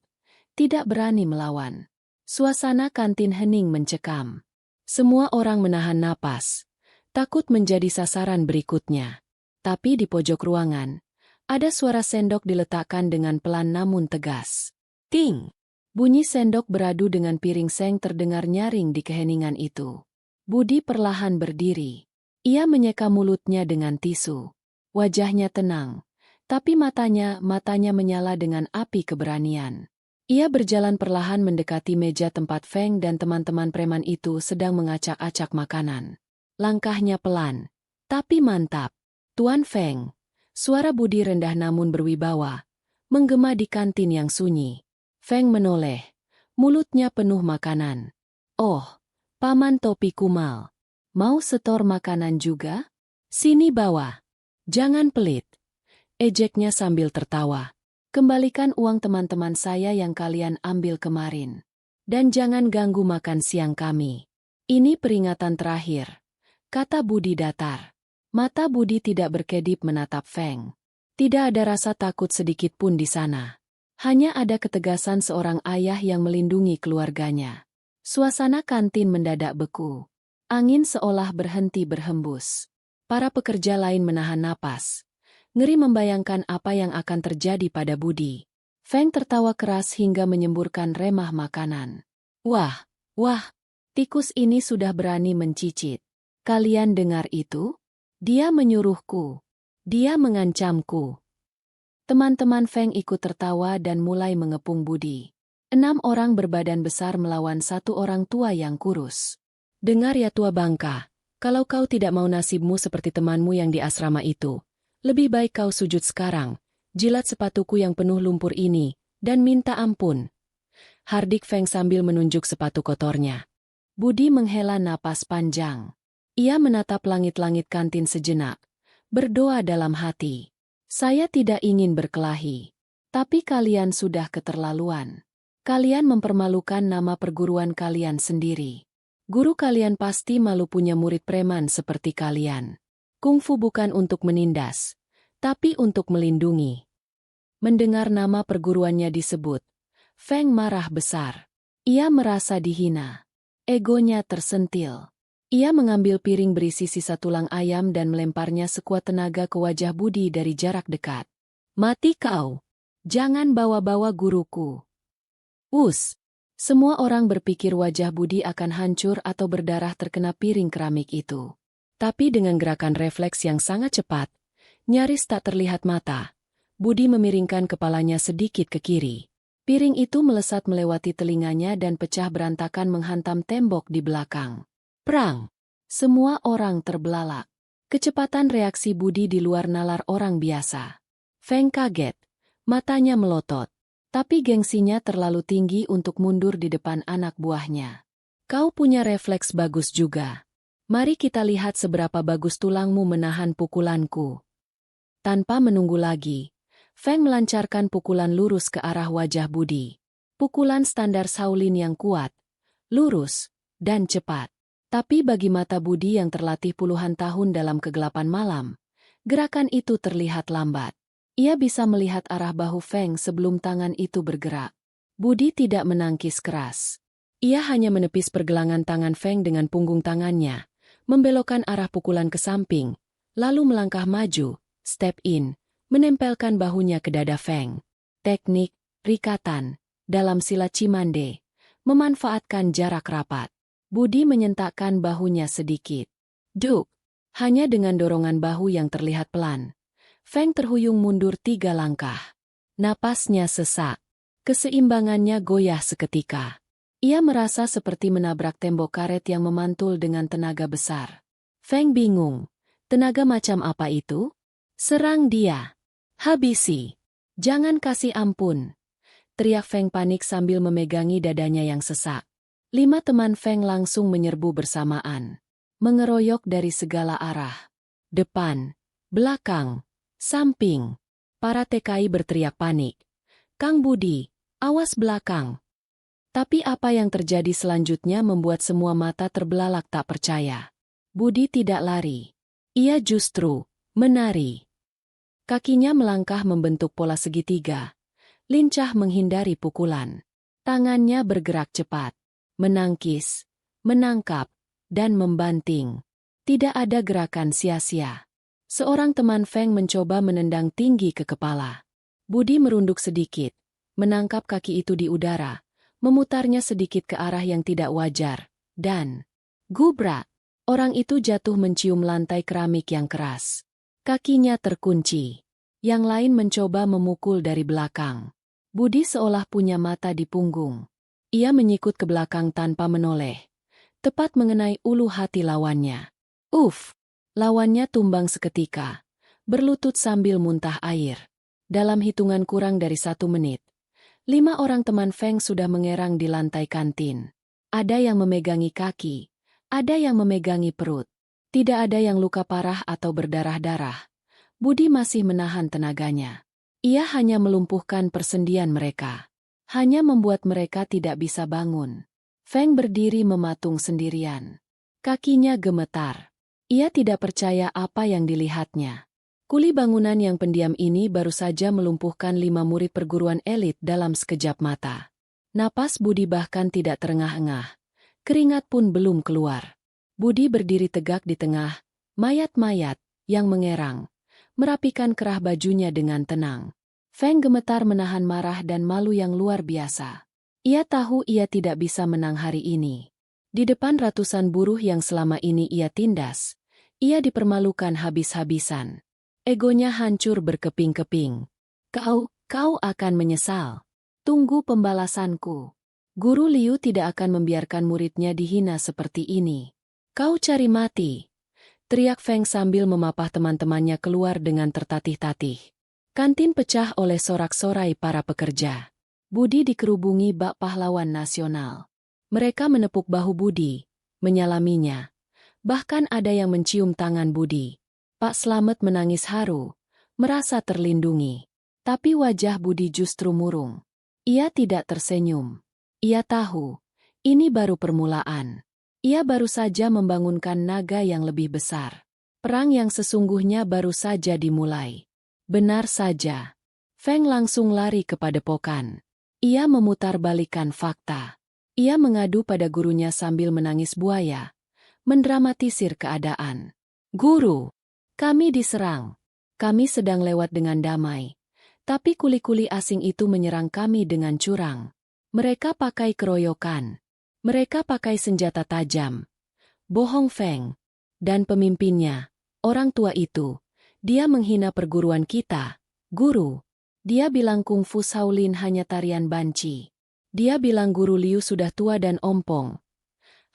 tidak berani melawan. Suasana kantin hening mencekam. Semua orang menahan napas, takut menjadi sasaran berikutnya. Tapi di pojok ruangan, ada suara sendok diletakkan dengan pelan namun tegas. Ting! Bunyi sendok beradu dengan piring seng terdengar nyaring di keheningan itu. Budi perlahan berdiri. Ia menyeka mulutnya dengan tisu. Wajahnya tenang, tapi matanya menyala dengan api keberanian. Ia berjalan perlahan mendekati meja tempat Feng dan teman-teman preman itu sedang mengacak-acak makanan. Langkahnya pelan, tapi mantap. Tuan Feng, suara Budi rendah namun berwibawa, menggema di kantin yang sunyi. Feng menoleh, mulutnya penuh makanan. Oh, Paman Topi Kumal, mau setor makanan juga? Sini bawa. Jangan pelit. Ejeknya sambil tertawa. Kembalikan uang teman-teman saya yang kalian ambil kemarin. Dan jangan ganggu makan siang kami. Ini peringatan terakhir, kata Budi datar. Mata Budi tidak berkedip menatap Feng. Tidak ada rasa takut sedikit pun di sana. Hanya ada ketegasan seorang ayah yang melindungi keluarganya. Suasana kantin mendadak beku. Angin seolah berhenti berhembus. Para pekerja lain menahan napas. Ngeri membayangkan apa yang akan terjadi pada Budi. Feng tertawa keras hingga menyemburkan remah makanan. Wah, tikus ini sudah berani mencicit. Kalian dengar itu? Dia menyuruhku. Dia mengancamku. Teman-teman Feng ikut tertawa dan mulai mengepung Budi. 6 orang berbadan besar melawan 1 orang tua yang kurus. Dengar ya tua bangka, kalau kau tidak mau nasibmu seperti temanmu yang di asrama itu, lebih baik kau sujud sekarang, jilat sepatuku yang penuh lumpur ini, dan minta ampun. Hardik Feng sambil menunjuk sepatu kotornya. Budi menghela napas panjang. Ia menatap langit-langit kantin sejenak, berdoa dalam hati. Saya tidak ingin berkelahi, tapi kalian sudah keterlaluan. Kalian mempermalukan nama perguruan kalian sendiri. Guru kalian pasti malu punya murid preman seperti kalian. Kungfu bukan untuk menindas, tapi untuk melindungi. Mendengar nama perguruannya disebut, Feng marah besar. Ia merasa dihina. Egonya tersentil. Ia mengambil piring berisi sisa tulang ayam dan melemparnya sekuat tenaga ke wajah Budi dari jarak dekat. Mati kau! Jangan bawa-bawa guruku. Semua orang berpikir wajah Budi akan hancur atau berdarah terkena piring keramik itu. Tapi dengan gerakan refleks yang sangat cepat, nyaris tak terlihat mata, Budi memiringkan kepalanya sedikit ke kiri. Piring itu melesat melewati telinganya dan pecah berantakan menghantam tembok di belakang. Perang! Semua orang terbelalak. Kecepatan reaksi Budi di luar nalar orang biasa. Feng kaget, matanya melotot. Tapi gengsinya terlalu tinggi untuk mundur di depan anak buahnya. Kau punya refleks bagus juga. Mari kita lihat seberapa bagus tulangmu menahan pukulanku. Tanpa menunggu lagi, Feng melancarkan pukulan lurus ke arah wajah Budi. Pukulan standar Shaolin yang kuat, lurus, dan cepat. Tapi bagi mata Budi yang terlatih puluhan tahun dalam kegelapan malam, gerakan itu terlihat lambat. Ia bisa melihat arah bahu Feng sebelum tangan itu bergerak. Budi tidak menangkis keras. Ia hanya menepis pergelangan tangan Feng dengan punggung tangannya, membelokkan arah pukulan ke samping, lalu melangkah maju, step in, menempelkan bahunya ke dada Feng. Teknik, rikatan, dalam silat Cimande, memanfaatkan jarak rapat. Budi menyentakkan bahunya sedikit. Duk! Hanya dengan dorongan bahu yang terlihat pelan, Feng terhuyung mundur 3 langkah. Napasnya sesak. Keseimbangannya goyah seketika. Ia merasa seperti menabrak tembok karet yang memantul dengan tenaga besar. Feng bingung. Tenaga macam apa itu? Serang dia. Habisi. Jangan kasih ampun. Teriak Feng panik sambil memegangi dadanya yang sesak. 5 teman Feng langsung menyerbu bersamaan. Mengeroyok dari segala arah. Depan, belakang, samping. Para TKI berteriak panik. Kang Budi, awas belakang. Tapi apa yang terjadi selanjutnya membuat semua mata terbelalak tak percaya. Budi tidak lari. Ia justru menari. Kakinya melangkah membentuk pola segitiga. Lincah menghindari pukulan. Tangannya bergerak cepat. Menangkis, menangkap, dan membanting. Tidak ada gerakan sia-sia. Seorang teman Feng mencoba menendang tinggi ke kepala. Budi merunduk sedikit, menangkap kaki itu di udara, memutarnya sedikit ke arah yang tidak wajar, dan gubrak. Orang itu jatuh mencium lantai keramik yang keras. Kakinya terkunci. Yang lain mencoba memukul dari belakang. Budi seolah punya mata di punggung. Ia menyikut ke belakang tanpa menoleh. Tepat mengenai ulu hati lawannya. Uff! Lawannya tumbang seketika. Berlutut sambil muntah air. Dalam hitungan kurang dari 1 menit. 5 orang teman Feng sudah mengerang di lantai kantin. Ada yang memegangi kaki. Ada yang memegangi perut. Tidak ada yang luka parah atau berdarah-darah. Budi masih menahan tenaganya. Ia hanya melumpuhkan persendian mereka. Hanya membuat mereka tidak bisa bangun. Feng berdiri mematung sendirian. Kakinya gemetar. Ia tidak percaya apa yang dilihatnya. Kuli bangunan yang pendiam ini baru saja melumpuhkan 5 murid perguruan elit dalam sekejap mata. Napas Budi bahkan tidak terengah-engah. Keringat pun belum keluar. Budi berdiri tegak di tengah, mayat-mayat yang mengerang. Merapikan kerah bajunya dengan tenang. Feng gemetar menahan marah dan malu yang luar biasa. Ia tahu ia tidak bisa menang hari ini. Di depan ratusan buruh yang selama ini ia tindas, ia dipermalukan habis-habisan. Egonya hancur berkeping-keping. Kau akan menyesal. Tunggu pembalasanku. Guru Liu tidak akan membiarkan muridnya dihina seperti ini. Kau cari mati. Teriak Feng sambil memapah teman-temannya keluar dengan tertatih-tatih. Kantin pecah oleh sorak-sorai para pekerja. Budi dikerubungi bak pahlawan nasional. Mereka menepuk bahu Budi, menyalaminya. Bahkan ada yang mencium tangan Budi. Pak Slamet menangis haru, merasa terlindungi. Tapi wajah Budi justru murung. Ia tidak tersenyum. Ia tahu, ini baru permulaan. Ia baru saja membangunkan naga yang lebih besar. Perang yang sesungguhnya baru saja dimulai. Benar saja. Feng langsung lari ke padepokan. Ia memutarbalikkan fakta. Ia mengadu pada gurunya sambil menangis buaya. Mendramatisir keadaan. Guru, kami diserang. Kami sedang lewat dengan damai. Tapi kuli-kuli asing itu menyerang kami dengan curang. Mereka pakai keroyokan. Mereka pakai senjata tajam. Bohong Feng. Dan pemimpinnya, orang tua itu, dia menghina perguruan kita. Guru, dia bilang kungfu Shaolin hanya tarian banci. Dia bilang Guru Liu sudah tua dan ompong.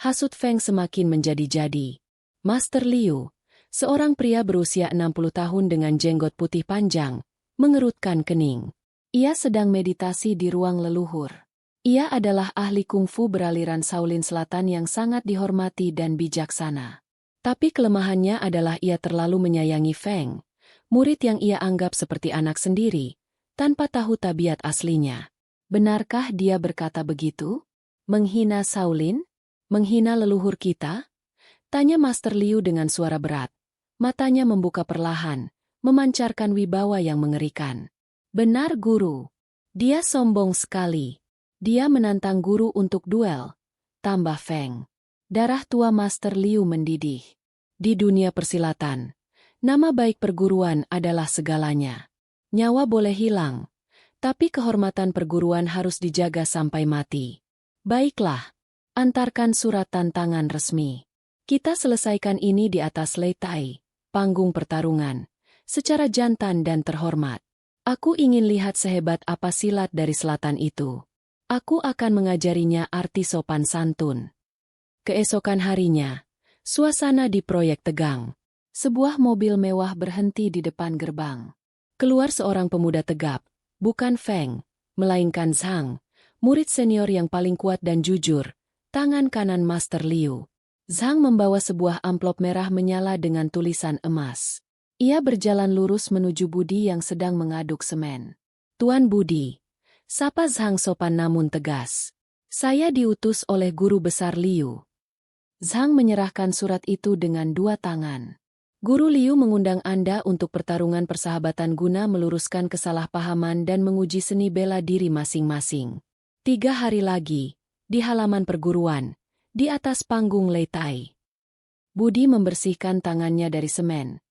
Hasut Feng semakin menjadi-jadi. Master Liu, seorang pria berusia 60 tahun dengan jenggot putih panjang, mengerutkan kening. Ia sedang meditasi di ruang leluhur. Ia adalah ahli kungfu beraliran Shaolin Selatan yang sangat dihormati dan bijaksana. Tapi kelemahannya adalah ia terlalu menyayangi Feng, murid yang ia anggap seperti anak sendiri, tanpa tahu tabiat aslinya. Benarkah dia berkata begitu? Menghina Shaolin? Menghina leluhur kita? Tanya Master Liu dengan suara berat. Matanya membuka perlahan, memancarkan wibawa yang mengerikan. Benar Guru. Dia sombong sekali. Dia menantang Guru untuk duel. Tambah Feng. Darah tua Master Liu mendidih. Di dunia persilatan, nama baik perguruan adalah segalanya. Nyawa boleh hilang, tapi kehormatan perguruan harus dijaga sampai mati. Baiklah, antarkan surat tantangan resmi. Kita selesaikan ini di atas Leitai, panggung pertarungan, secara jantan dan terhormat. Aku ingin lihat sehebat apa silat dari selatan itu. Aku akan mengajarinya arti sopan santun. Keesokan harinya, suasana di proyek tegang. Sebuah mobil mewah berhenti di depan gerbang. Keluar seorang pemuda tegap, bukan Feng, melainkan Zhang, murid senior yang paling kuat dan jujur, tangan kanan Master Liu. Zhang membawa sebuah amplop merah menyala dengan tulisan emas. Ia berjalan lurus menuju Budi yang sedang mengaduk semen. Tuan Budi, sapa Zhang sopan namun tegas. Saya diutus oleh guru besar Liu. Zhang menyerahkan surat itu dengan dua tangan. Guru Liu mengundang Anda untuk pertarungan persahabatan guna meluruskan kesalahpahaman dan menguji seni bela diri masing-masing. 3 hari lagi, di halaman perguruan, di atas panggung Leitai. Budi membersihkan tangannya dari semen,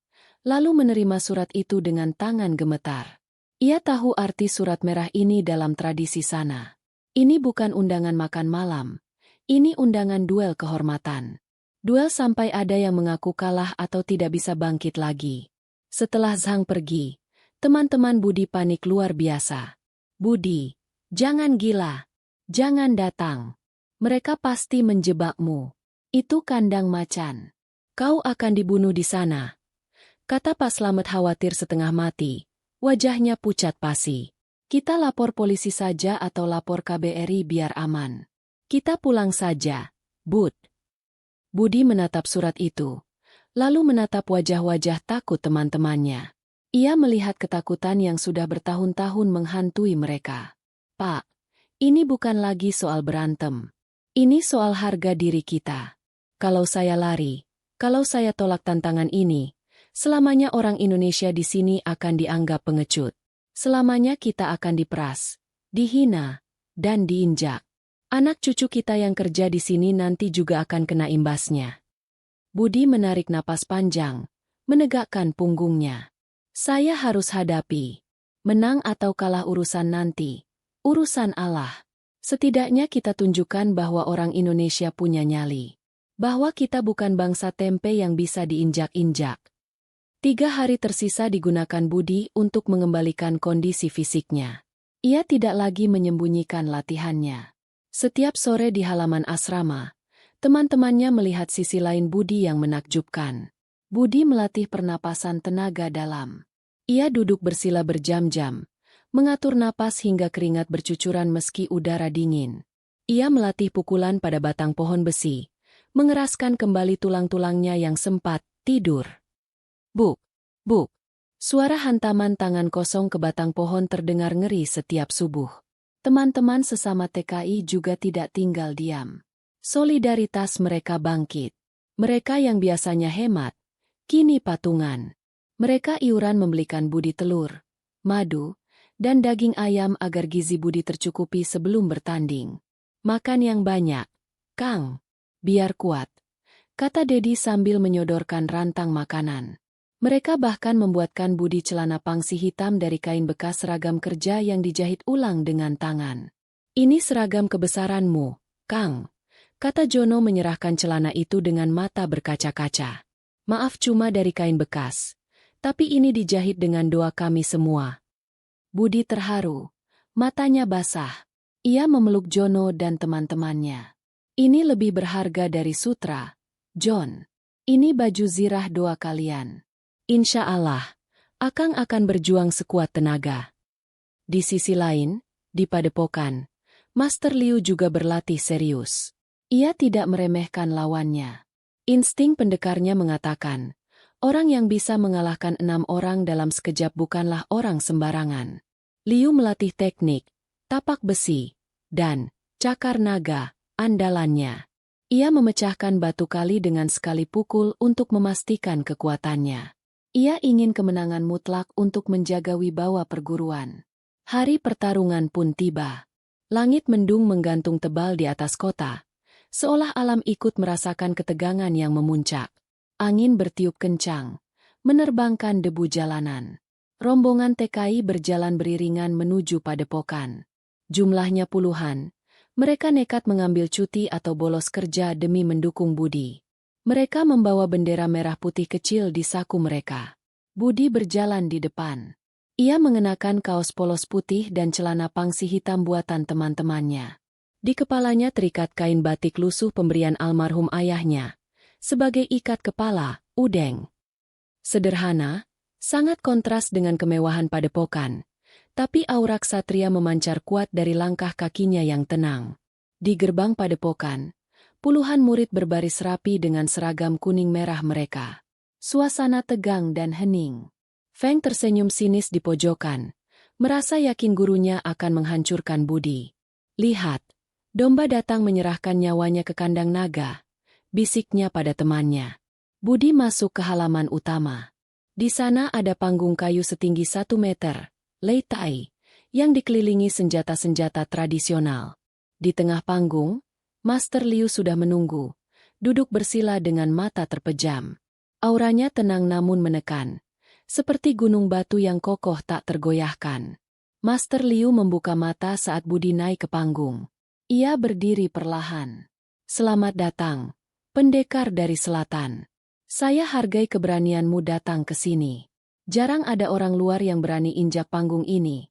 lalu menerima surat itu dengan tangan gemetar. Ia tahu arti surat merah ini dalam tradisi sana. Ini bukan undangan makan malam, ini undangan duel kehormatan. Duel sampai ada yang mengaku kalah atau tidak bisa bangkit lagi. Setelah Zhang pergi, teman-teman Budi panik luar biasa. Budi, jangan gila. Jangan datang. Mereka pasti menjebakmu. Itu kandang macan. Kau akan dibunuh di sana. Kata Pak Slamet khawatir setengah mati. Wajahnya pucat pasi. Kita lapor polisi saja atau lapor KBRI biar aman. Kita pulang saja, Bud. Budi menatap surat itu, lalu menatap wajah-wajah takut teman-temannya. Ia melihat ketakutan yang sudah bertahun-tahun menghantui mereka. Pak, ini bukan lagi soal berantem. Ini soal harga diri kita. Kalau saya lari, kalau saya tolak tantangan ini, selamanya orang Indonesia di sini akan dianggap pengecut. Selamanya kita akan diperas, dihina, dan diinjak. Anak cucu kita yang kerja di sini nanti juga akan kena imbasnya. Budi menarik napas panjang, menegakkan punggungnya. Saya harus hadapi. Menang atau kalah urusan nanti. Urusan Allah. Setidaknya kita tunjukkan bahwa orang Indonesia punya nyali. Bahwa kita bukan bangsa tempe yang bisa diinjak-injak. 3 hari tersisa digunakan Budi untuk mengembalikan kondisi fisiknya. Ia tidak lagi menyembunyikan latihannya. Setiap sore di halaman asrama, teman-temannya melihat sisi lain Budi yang menakjubkan. Budi melatih pernapasan tenaga dalam. Ia duduk bersila berjam-jam, mengatur napas hingga keringat bercucuran meski udara dingin. Ia melatih pukulan pada batang pohon besi, mengeraskan kembali tulang-tulangnya yang sempat tidur. Buk, buk. Suara hantaman tangan kosong ke batang pohon terdengar ngeri setiap subuh. Teman-teman sesama TKI juga tidak tinggal diam. Solidaritas mereka bangkit. Mereka yang biasanya hemat, kini patungan. Mereka iuran membelikan Budi telur, madu, dan daging ayam agar gizi Budi tercukupi sebelum bertanding. Makan yang banyak, Kang. Biar kuat, kata Dedi sambil menyodorkan rantang makanan. Mereka bahkan membuatkan Budi celana pangsi hitam dari kain bekas seragam kerja yang dijahit ulang dengan tangan. Ini seragam kebesaranmu, Kang. Kata Jono menyerahkan celana itu dengan mata berkaca-kaca. Maaf cuma dari kain bekas. Tapi ini dijahit dengan doa kami semua. Budi terharu. Matanya basah. Ia memeluk Jono dan teman-temannya. Ini lebih berharga dari sutra, John. Ini baju zirah doa kalian. Insya Allah, Akang akan berjuang sekuat tenaga. Di sisi lain, di padepokan, Master Liu juga berlatih serius. Ia tidak meremehkan lawannya. Insting pendekarnya mengatakan, orang yang bisa mengalahkan 6 orang dalam sekejap bukanlah orang sembarangan. Liu melatih teknik, tapak besi, dan cakar naga, andalannya. Ia memecahkan batu kali dengan sekali pukul untuk memastikan kekuatannya. Ia ingin kemenangan mutlak untuk menjaga wibawa perguruan. Hari pertarungan pun tiba. Langit mendung menggantung tebal di atas kota, seolah alam ikut merasakan ketegangan yang memuncak. Angin bertiup kencang, menerbangkan debu jalanan. Rombongan TKI berjalan beriringan menuju padepokan. Jumlahnya puluhan, mereka nekat mengambil cuti atau bolos kerja demi mendukung Budi. Mereka membawa bendera merah putih kecil di saku mereka. Budi berjalan di depan. Ia mengenakan kaos polos putih dan celana pangsi hitam buatan teman-temannya. Di kepalanya terikat kain batik lusuh pemberian almarhum ayahnya. Sebagai ikat kepala, udeng. Sederhana, sangat kontras dengan kemewahan padepokan. Tapi aura ksatria memancar kuat dari langkah kakinya yang tenang. Di gerbang padepokan, puluhan murid berbaris rapi dengan seragam kuning merah mereka. Suasana tegang dan hening. Feng tersenyum sinis di pojokan, merasa yakin gurunya akan menghancurkan Budi. Lihat, domba datang menyerahkan nyawanya ke kandang naga, bisiknya pada temannya. Budi masuk ke halaman utama. Di sana ada panggung kayu setinggi 1 meter, Lei Tai, yang dikelilingi senjata-senjata tradisional. Di tengah panggung, Master Liu sudah menunggu, duduk bersila dengan mata terpejam. Auranya tenang namun menekan, seperti gunung batu yang kokoh tak tergoyahkan. Master Liu membuka mata saat Budi naik ke panggung. Ia berdiri perlahan. Selamat datang, pendekar dari selatan. Saya hargai keberanianmu datang ke sini. Jarang ada orang luar yang berani injak panggung ini.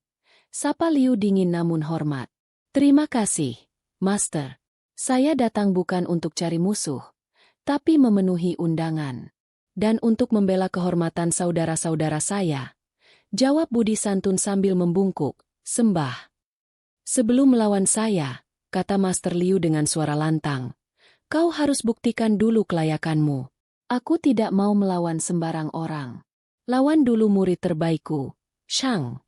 Sapa Liu dingin namun hormat. Terima kasih, Master. Saya datang bukan untuk cari musuh, tapi memenuhi undangan. Dan untuk membela kehormatan saudara-saudara saya, jawab Budi santun sambil membungkuk, sembah. Sebelum melawan saya, kata Master Liu dengan suara lantang, kau harus buktikan dulu kelayakanmu. Aku tidak mau melawan sembarang orang. Lawan dulu murid terbaikku, Shang.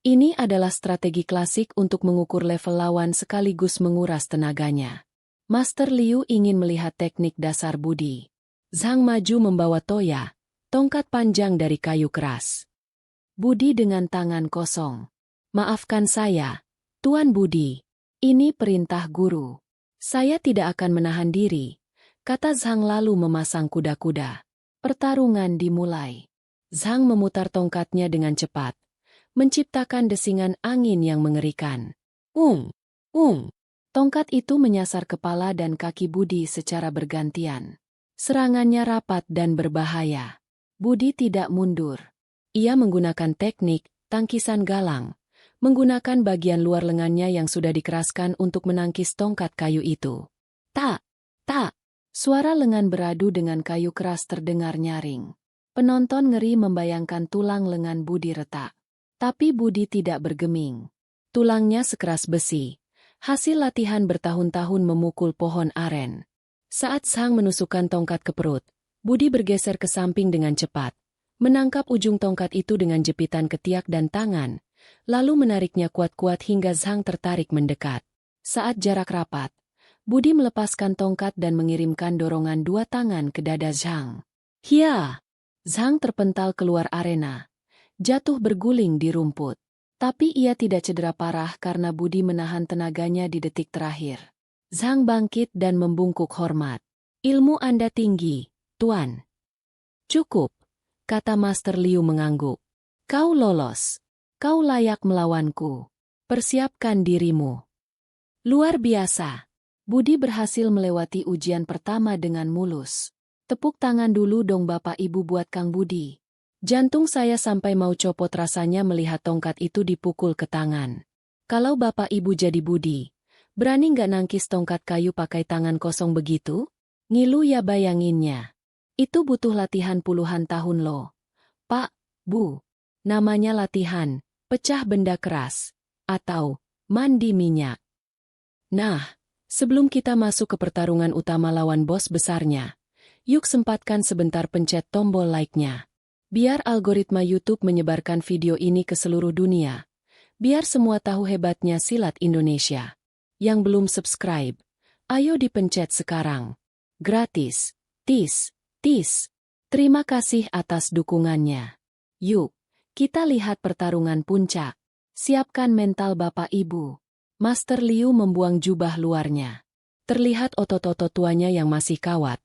Ini adalah strategi klasik untuk mengukur level lawan sekaligus menguras tenaganya. Master Liu ingin melihat teknik dasar Budi. Zhang maju membawa toya, tongkat panjang dari kayu keras. Budi dengan tangan kosong. Maafkan saya, Tuan Budi. Ini perintah guru. Saya tidak akan menahan diri, kata Zhang lalu memasang kuda-kuda. Pertarungan dimulai. Zhang memutar tongkatnya dengan cepat, menciptakan desingan angin yang mengerikan. Ung! Tongkat itu menyasar kepala dan kaki Budi secara bergantian. Serangannya rapat dan berbahaya. Budi tidak mundur. Ia menggunakan teknik tangkisan galang, menggunakan bagian luar lengannya yang sudah dikeraskan untuk menangkis tongkat kayu itu. Tak! Suara lengan beradu dengan kayu keras terdengar nyaring. Penonton ngeri membayangkan tulang lengan Budi retak. Tapi Budi tidak bergeming. Tulangnya sekeras besi. Hasil latihan bertahun-tahun memukul pohon aren. Saat Zhang menusukkan tongkat ke perut, Budi bergeser ke samping dengan cepat. Menangkap ujung tongkat itu dengan jepitan ketiak dan tangan, lalu menariknya kuat-kuat hingga Zhang tertarik mendekat. Saat jarak rapat, Budi melepaskan tongkat dan mengirimkan dorongan 2 tangan ke dada Zhang. Hia! Zhang terpental keluar arena. Jatuh berguling di rumput. Tapi ia tidak cedera parah karena Budi menahan tenaganya di detik terakhir. Zhang bangkit dan membungkuk hormat. Ilmu Anda tinggi, Tuan. Cukup, kata Master Liu mengangguk. Kau lolos. Kau layak melawanku. Persiapkan dirimu. Luar biasa. Budi berhasil melewati ujian pertama dengan mulus. Tepuk tangan dulu dong Bapak Ibu buat Kang Budi. Jantung saya sampai mau copot rasanya melihat tongkat itu dipukul ke tangan. Kalau Bapak Ibu jadi Budi, berani nggak nangkis tongkat kayu pakai tangan kosong begitu? Ngilu ya bayanginnya. Itu butuh latihan puluhan tahun loh. Pak, Bu. Namanya latihan, pecah benda keras, atau mandi minyak. Nah, sebelum kita masuk ke pertarungan utama lawan bos besarnya, yuk sempatkan sebentar pencet tombol like-nya. Biar algoritma YouTube menyebarkan video ini ke seluruh dunia. Biar semua tahu hebatnya silat Indonesia. Yang belum subscribe, ayo dipencet sekarang. Gratis. Tis. Terima kasih atas dukungannya. Yuk, kita lihat pertarungan puncak. Siapkan mental Bapak Ibu. Master Liu membuang jubah luarnya. Terlihat otot-otot tuanya yang masih kawat.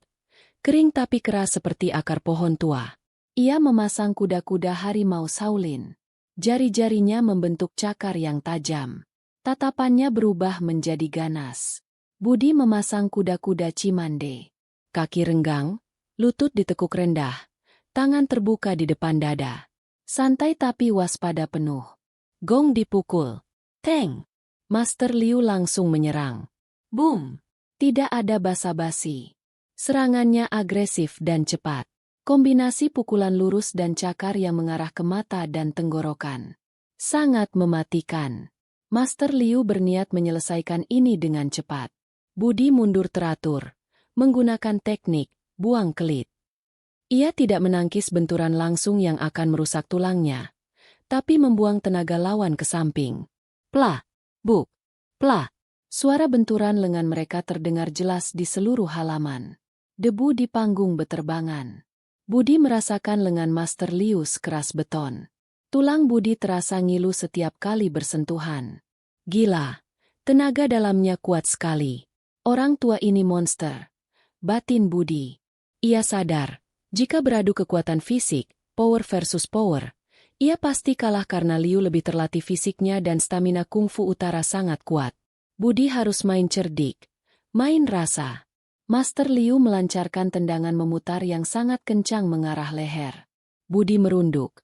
Kering tapi keras seperti akar pohon tua. Ia memasang kuda-kuda harimau Shaolin. Jari-jarinya membentuk cakar yang tajam. Tatapannya berubah menjadi ganas. Budi memasang kuda-kuda Cimande. kaki renggang, lutut ditekuk rendah, tangan terbuka di depan dada. Santai tapi waspada penuh. Gong dipukul. Teng! Master Liu langsung menyerang. Boom! Tidak ada basa-basi. Serangannya agresif dan cepat. Kombinasi pukulan lurus dan cakar yang mengarah ke mata dan tenggorokan. Sangat mematikan. Master Liu berniat menyelesaikan ini dengan cepat. Budi mundur teratur, menggunakan teknik buang kelit. Ia tidak menangkis benturan langsung yang akan merusak tulangnya, tapi membuang tenaga lawan ke samping. Plah, buk, plah. Suara benturan lengan mereka terdengar jelas di seluruh halaman. Debu di panggung beterbangan. Budi merasakan lengan Master Liu sekeras beton. Tulang Budi terasa ngilu setiap kali bersentuhan. Gila, tenaga dalamnya kuat sekali. Orang tua ini monster. Batin Budi. Ia sadar, jika beradu kekuatan fisik, power versus power, ia pasti kalah karena Liu lebih terlatih fisiknya dan stamina kungfu utara sangat kuat. Budi harus main cerdik, main rasa. Master Liu melancarkan tendangan memutar yang sangat kencang mengarah leher. Budi merunduk,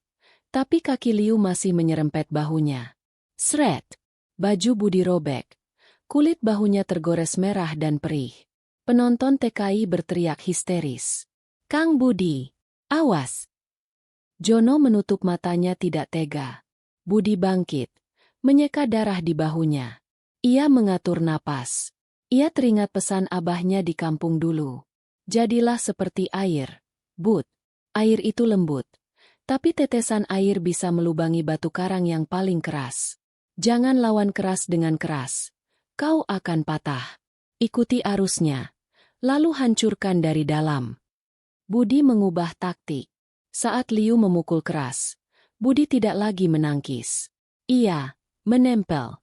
tapi kaki Liu masih menyerempet bahunya. Sret! Baju Budi robek. Kulit bahunya tergores merah dan perih. Penonton TKI berteriak histeris. Kang Budi, awas! Jono menutup matanya tidak tega. Budi bangkit, menyeka darah di bahunya. Ia mengatur napas. Ia teringat pesan abahnya di kampung dulu. Jadilah seperti air, Bud. Air itu lembut, tapi tetesan air bisa melubangi batu karang yang paling keras. Jangan lawan keras dengan keras. Kau akan patah. Ikuti arusnya, lalu hancurkan dari dalam. Budi mengubah taktik. Saat Liu memukul keras, Budi tidak lagi menangkis. Ia menempel.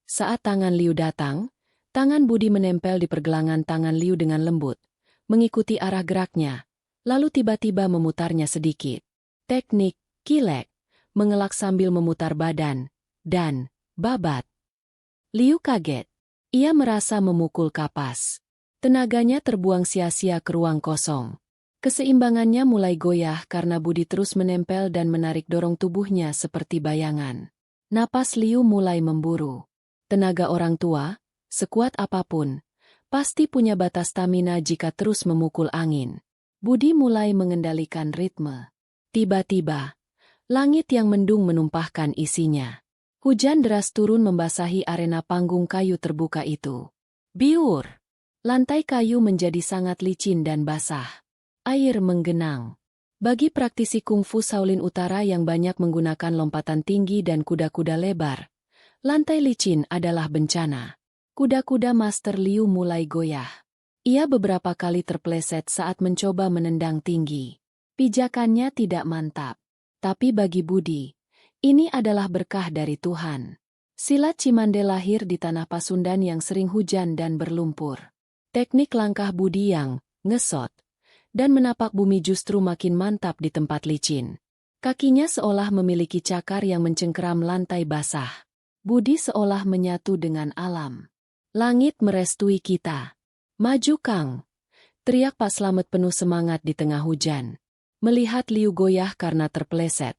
Saat tangan Liu datang, tangan Budi menempel di pergelangan tangan Liu dengan lembut, mengikuti arah geraknya, lalu tiba-tiba memutarnya sedikit. Teknik kilek, mengelak sambil memutar badan, dan babat. Liu kaget. Ia merasa memukul kapas. Tenaganya terbuang sia-sia ke ruang kosong. Keseimbangannya mulai goyah karena Budi terus menempel dan menarik dorong tubuhnya seperti bayangan. Napas Liu mulai memburu. Tenaga orang tua, sekuat apapun, pasti punya batas stamina jika terus memukul angin. Budi mulai mengendalikan ritme. Tiba-tiba, langit yang mendung menumpahkan isinya. Hujan deras turun membasahi arena panggung kayu terbuka itu. Biur! Lantai kayu menjadi sangat licin dan basah. Air menggenang. Bagi praktisi kungfu Shaolin Utara yang banyak menggunakan lompatan tinggi dan kuda-kuda lebar, lantai licin adalah bencana. Kuda-kuda Master Liu mulai goyah. Ia beberapa kali terpleset saat mencoba menendang tinggi. Pijakannya tidak mantap. Tapi bagi Budi, ini adalah berkah dari Tuhan. Silat Cimande lahir di tanah Pasundan yang sering hujan dan berlumpur. Teknik langkah Budi yang ngesot dan menapak bumi justru makin mantap di tempat licin. Kakinya seolah memiliki cakar yang mencengkeram lantai basah. Budi seolah menyatu dengan alam. Langit merestui kita. Maju Kang! Teriak Pak Slamet penuh semangat di tengah hujan. Melihat Liu goyah karena terpeleset,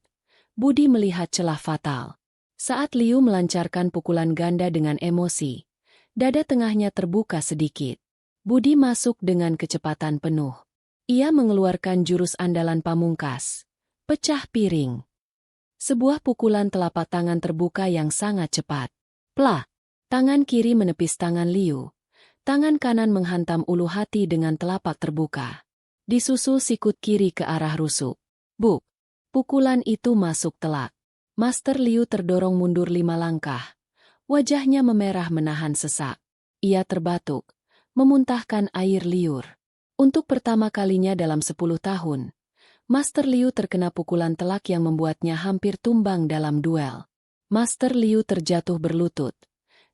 Budi melihat celah fatal. Saat Liu melancarkan pukulan ganda dengan emosi, dada tengahnya terbuka sedikit. Budi masuk dengan kecepatan penuh. Ia mengeluarkan jurus andalan pamungkas. Pecah piring. Sebuah pukulan telapak tangan terbuka yang sangat cepat. Plah! Tangan kiri menepis tangan Liu. Tangan kanan menghantam ulu hati dengan telapak terbuka. Disusul sikut kiri ke arah rusuk. Buk! Pukulan itu masuk telak. Master Liu terdorong mundur 5 langkah. Wajahnya memerah menahan sesak. Ia terbatuk, memuntahkan air liur. Untuk pertama kalinya dalam 10 tahun, Master Liu terkena pukulan telak yang membuatnya hampir tumbang dalam duel. Master Liu terjatuh berlutut.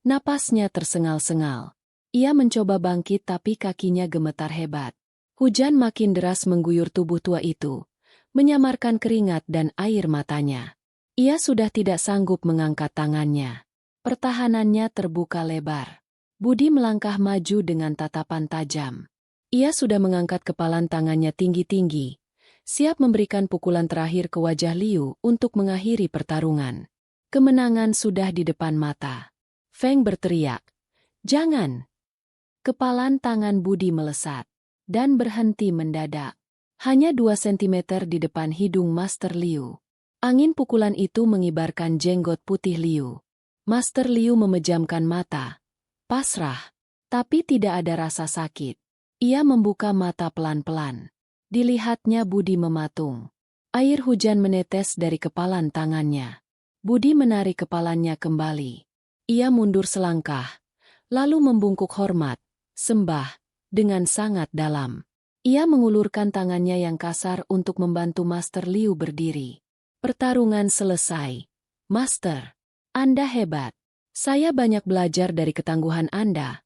Napasnya tersengal-sengal. Ia mencoba bangkit tapi kakinya gemetar hebat. Hujan makin deras mengguyur tubuh tua itu, menyamarkan keringat dan air matanya. Ia sudah tidak sanggup mengangkat tangannya. Pertahanannya terbuka lebar. Budi melangkah maju dengan tatapan tajam. Ia sudah mengangkat kepalan tangannya tinggi-tinggi, siap memberikan pukulan terakhir ke wajah Liu untuk mengakhiri pertarungan. Kemenangan sudah di depan mata. Feng berteriak, "Jangan!" Kepalan tangan Budi melesat dan berhenti mendadak. Hanya 2 sentimeter di depan hidung Master Liu. Angin pukulan itu mengibarkan jenggot putih Liu. Master Liu memejamkan mata, pasrah, tapi tidak ada rasa sakit. Ia membuka mata pelan-pelan. Dilihatnya Budi mematung. Air hujan menetes dari kepalan tangannya. Budi menarik kepalanya kembali. Ia mundur selangkah, lalu membungkuk hormat, sembah, dengan sangat dalam. Ia mengulurkan tangannya yang kasar untuk membantu Master Liu berdiri. Pertarungan selesai. Master, Anda hebat. Saya banyak belajar dari ketangguhan Anda,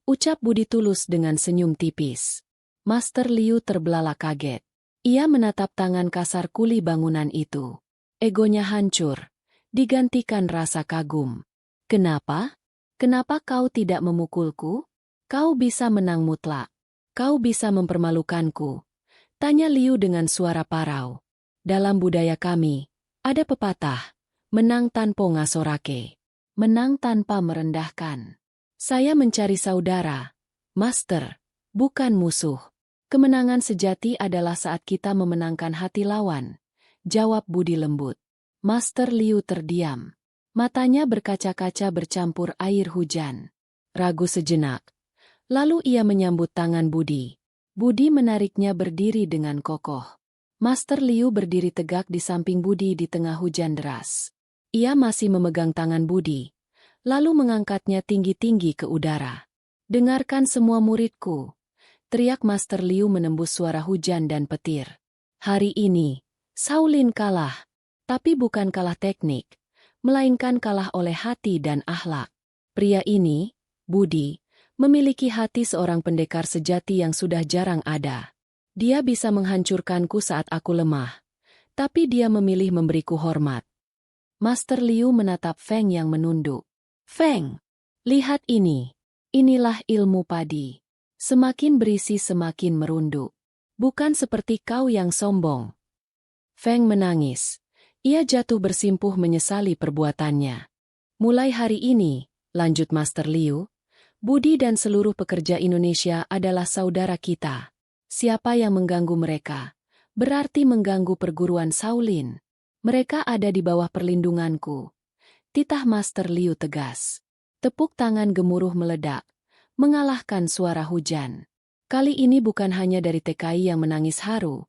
ucap Budi tulus dengan senyum tipis. Master Liu terbelalak kaget. Ia menatap tangan kasar kuli bangunan itu. Egonya hancur, digantikan rasa kagum. Kenapa? Kenapa kau tidak memukulku? Kau bisa menang mutlak. Kau bisa mempermalukanku. Tanya Liu dengan suara parau. Dalam budaya kami, ada pepatah, menang tanpa ngasorake. Menang tanpa merendahkan. Saya mencari saudara, Master, bukan musuh. Kemenangan sejati adalah saat kita memenangkan hati lawan, jawab Budi lembut. Master Liu terdiam. Matanya berkaca-kaca bercampur air hujan. Ragu sejenak. Lalu ia menyambut tangan Budi. Budi menariknya berdiri dengan kokoh. Master Liu berdiri tegak di samping Budi di tengah hujan deras. Ia masih memegang tangan Budi, lalu mengangkatnya tinggi-tinggi ke udara. Dengarkan semua muridku, teriak Master Liu menembus suara hujan dan petir. Hari ini, Shaolin kalah, tapi bukan kalah teknik, melainkan kalah oleh hati dan akhlak. Pria ini, Budi, memiliki hati seorang pendekar sejati yang sudah jarang ada. Dia bisa menghancurkanku saat aku lemah, tapi dia memilih memberiku hormat. Master Liu menatap Feng yang menunduk. Feng, lihat ini. Inilah ilmu padi. Semakin berisi semakin merunduk. Bukan seperti kau yang sombong. Feng menangis. Ia jatuh bersimpuh menyesali perbuatannya. Mulai hari ini, lanjut Master Liu, Budi dan seluruh pekerja Indonesia adalah saudara kita. Siapa yang mengganggu mereka, berarti mengganggu perguruan Shaolin. Mereka ada di bawah perlindunganku. Titah Master Liu tegas. Tepuk tangan gemuruh meledak, mengalahkan suara hujan. Kali ini bukan hanya dari TKI yang menangis haru,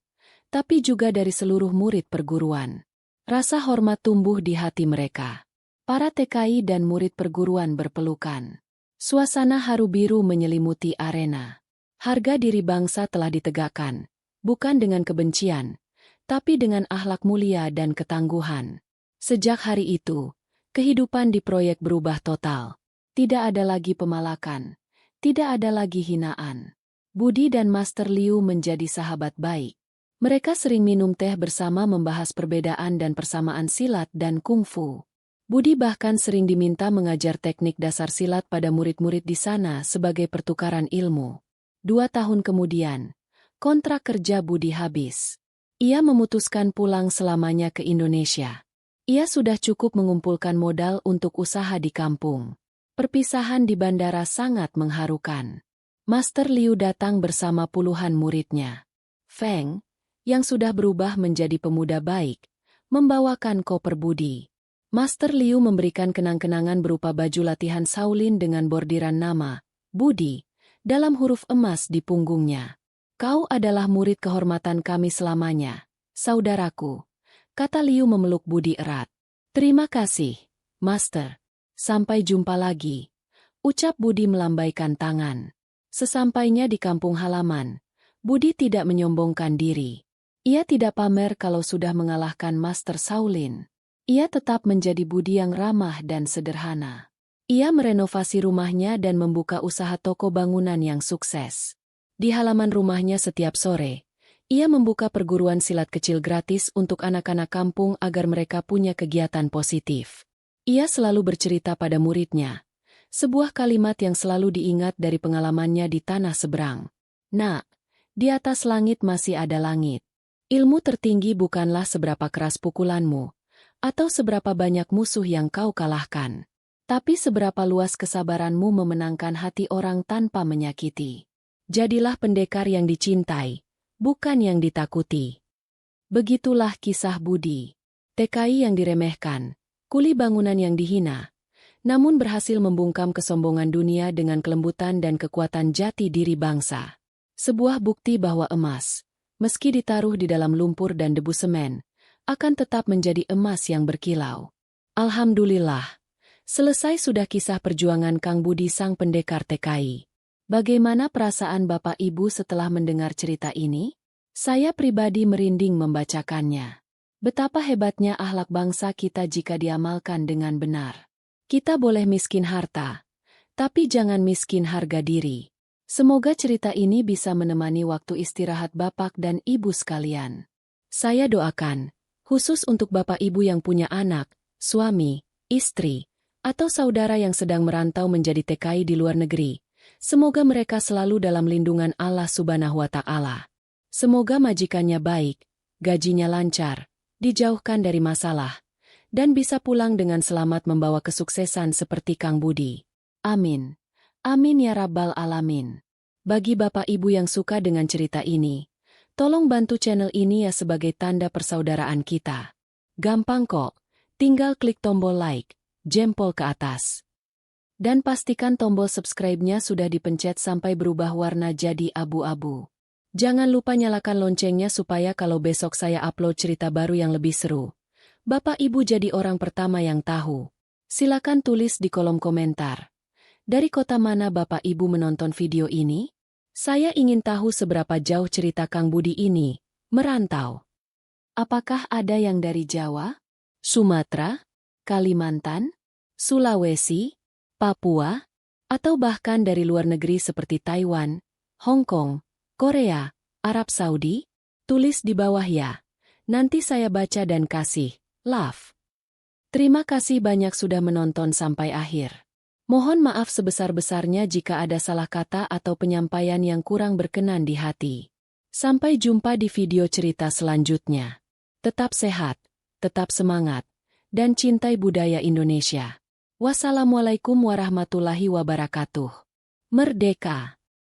tapi juga dari seluruh murid perguruan. Rasa hormat tumbuh di hati mereka. Para TKI dan murid perguruan berpelukan. Suasana haru biru menyelimuti arena. Harga diri bangsa telah ditegakkan, bukan dengan kebencian, tapi dengan akhlak mulia dan ketangguhan. Sejak hari itu, kehidupan di proyek berubah total. Tidak ada lagi pemalakan, tidak ada lagi hinaan. Budi dan Master Liu menjadi sahabat baik. Mereka sering minum teh bersama membahas perbedaan dan persamaan silat dan kungfu. Budi bahkan sering diminta mengajar teknik dasar silat pada murid-murid di sana sebagai pertukaran ilmu. 2 tahun kemudian, kontrak kerja Budi habis. Ia memutuskan pulang selamanya ke Indonesia. Ia sudah cukup mengumpulkan modal untuk usaha di kampung. Perpisahan di bandara sangat mengharukan. Master Liu datang bersama puluhan muridnya. Feng, yang sudah berubah menjadi pemuda baik, membawakan koper Budi. Master Liu memberikan kenang-kenangan berupa baju latihan Shaolin dengan bordiran nama, Budi, dalam huruf emas di punggungnya. Kau adalah murid kehormatan kami selamanya, saudaraku, kata Liu memeluk Budi erat. Terima kasih, Master. Sampai jumpa lagi, ucap Budi melambaikan tangan. Sesampainya di kampung halaman, Budi tidak menyombongkan diri. Ia tidak pamer kalau sudah mengalahkan Master Shaolin. Ia tetap menjadi Budi yang ramah dan sederhana. Ia merenovasi rumahnya dan membuka usaha toko bangunan yang sukses. Di halaman rumahnya setiap sore, ia membuka perguruan silat kecil gratis untuk anak-anak kampung agar mereka punya kegiatan positif. Ia selalu bercerita pada muridnya, sebuah kalimat yang selalu diingat dari pengalamannya di tanah seberang. Nak, di atas langit masih ada langit. Ilmu tertinggi bukanlah seberapa keras pukulanmu, atau seberapa banyak musuh yang kau kalahkan, tapi seberapa luas kesabaranmu memenangkan hati orang tanpa menyakiti. Jadilah pendekar yang dicintai, bukan yang ditakuti. Begitulah kisah Budi. TKI yang diremehkan, kuli bangunan yang dihina, namun berhasil membungkam kesombongan dunia dengan kelembutan dan kekuatan jati diri bangsa. Sebuah bukti bahwa emas, meski ditaruh di dalam lumpur dan debu semen, akan tetap menjadi emas yang berkilau. Alhamdulillah, selesai sudah kisah perjuangan Kang Budi sang pendekar TKI. Bagaimana perasaan Bapak Ibu setelah mendengar cerita ini? Saya pribadi merinding membacakannya. Betapa hebatnya akhlak bangsa kita jika diamalkan dengan benar. Kita boleh miskin harta, tapi jangan miskin harga diri. Semoga cerita ini bisa menemani waktu istirahat Bapak dan Ibu sekalian. Saya doakan, khusus untuk Bapak Ibu yang punya anak, suami, istri, atau saudara yang sedang merantau menjadi TKI di luar negeri. Semoga mereka selalu dalam lindungan Allah Subhanahu wa Ta'ala. Semoga majikannya baik, gajinya lancar, dijauhkan dari masalah, dan bisa pulang dengan selamat membawa kesuksesan seperti Kang Budi. Amin. Amin ya Rabbal Alamin. Bagi Bapak Ibu yang suka dengan cerita ini, tolong bantu channel ini ya sebagai tanda persaudaraan kita. Gampang kok, tinggal klik tombol like, jempol ke atas. Dan pastikan tombol subscribe-nya sudah dipencet sampai berubah warna jadi abu-abu. Jangan lupa nyalakan loncengnya supaya kalau besok saya upload cerita baru yang lebih seru, Bapak Ibu jadi orang pertama yang tahu. Silakan tulis di kolom komentar. Dari kota mana Bapak Ibu menonton video ini? Saya ingin tahu seberapa jauh cerita Kang Budi ini merantau. Apakah ada yang dari Jawa, Sumatera, Kalimantan, Sulawesi, Papua, atau bahkan dari luar negeri seperti Taiwan, Hong Kong, Korea, Arab Saudi? Tulis di bawah ya. Nanti saya baca dan kasih love. Terima kasih banyak sudah menonton sampai akhir. Mohon maaf sebesar-besarnya jika ada salah kata atau penyampaian yang kurang berkenan di hati. Sampai jumpa di video cerita selanjutnya. Tetap sehat, tetap semangat, dan cintai budaya Indonesia. Wassalamualaikum warahmatullahi wabarakatuh. Merdeka!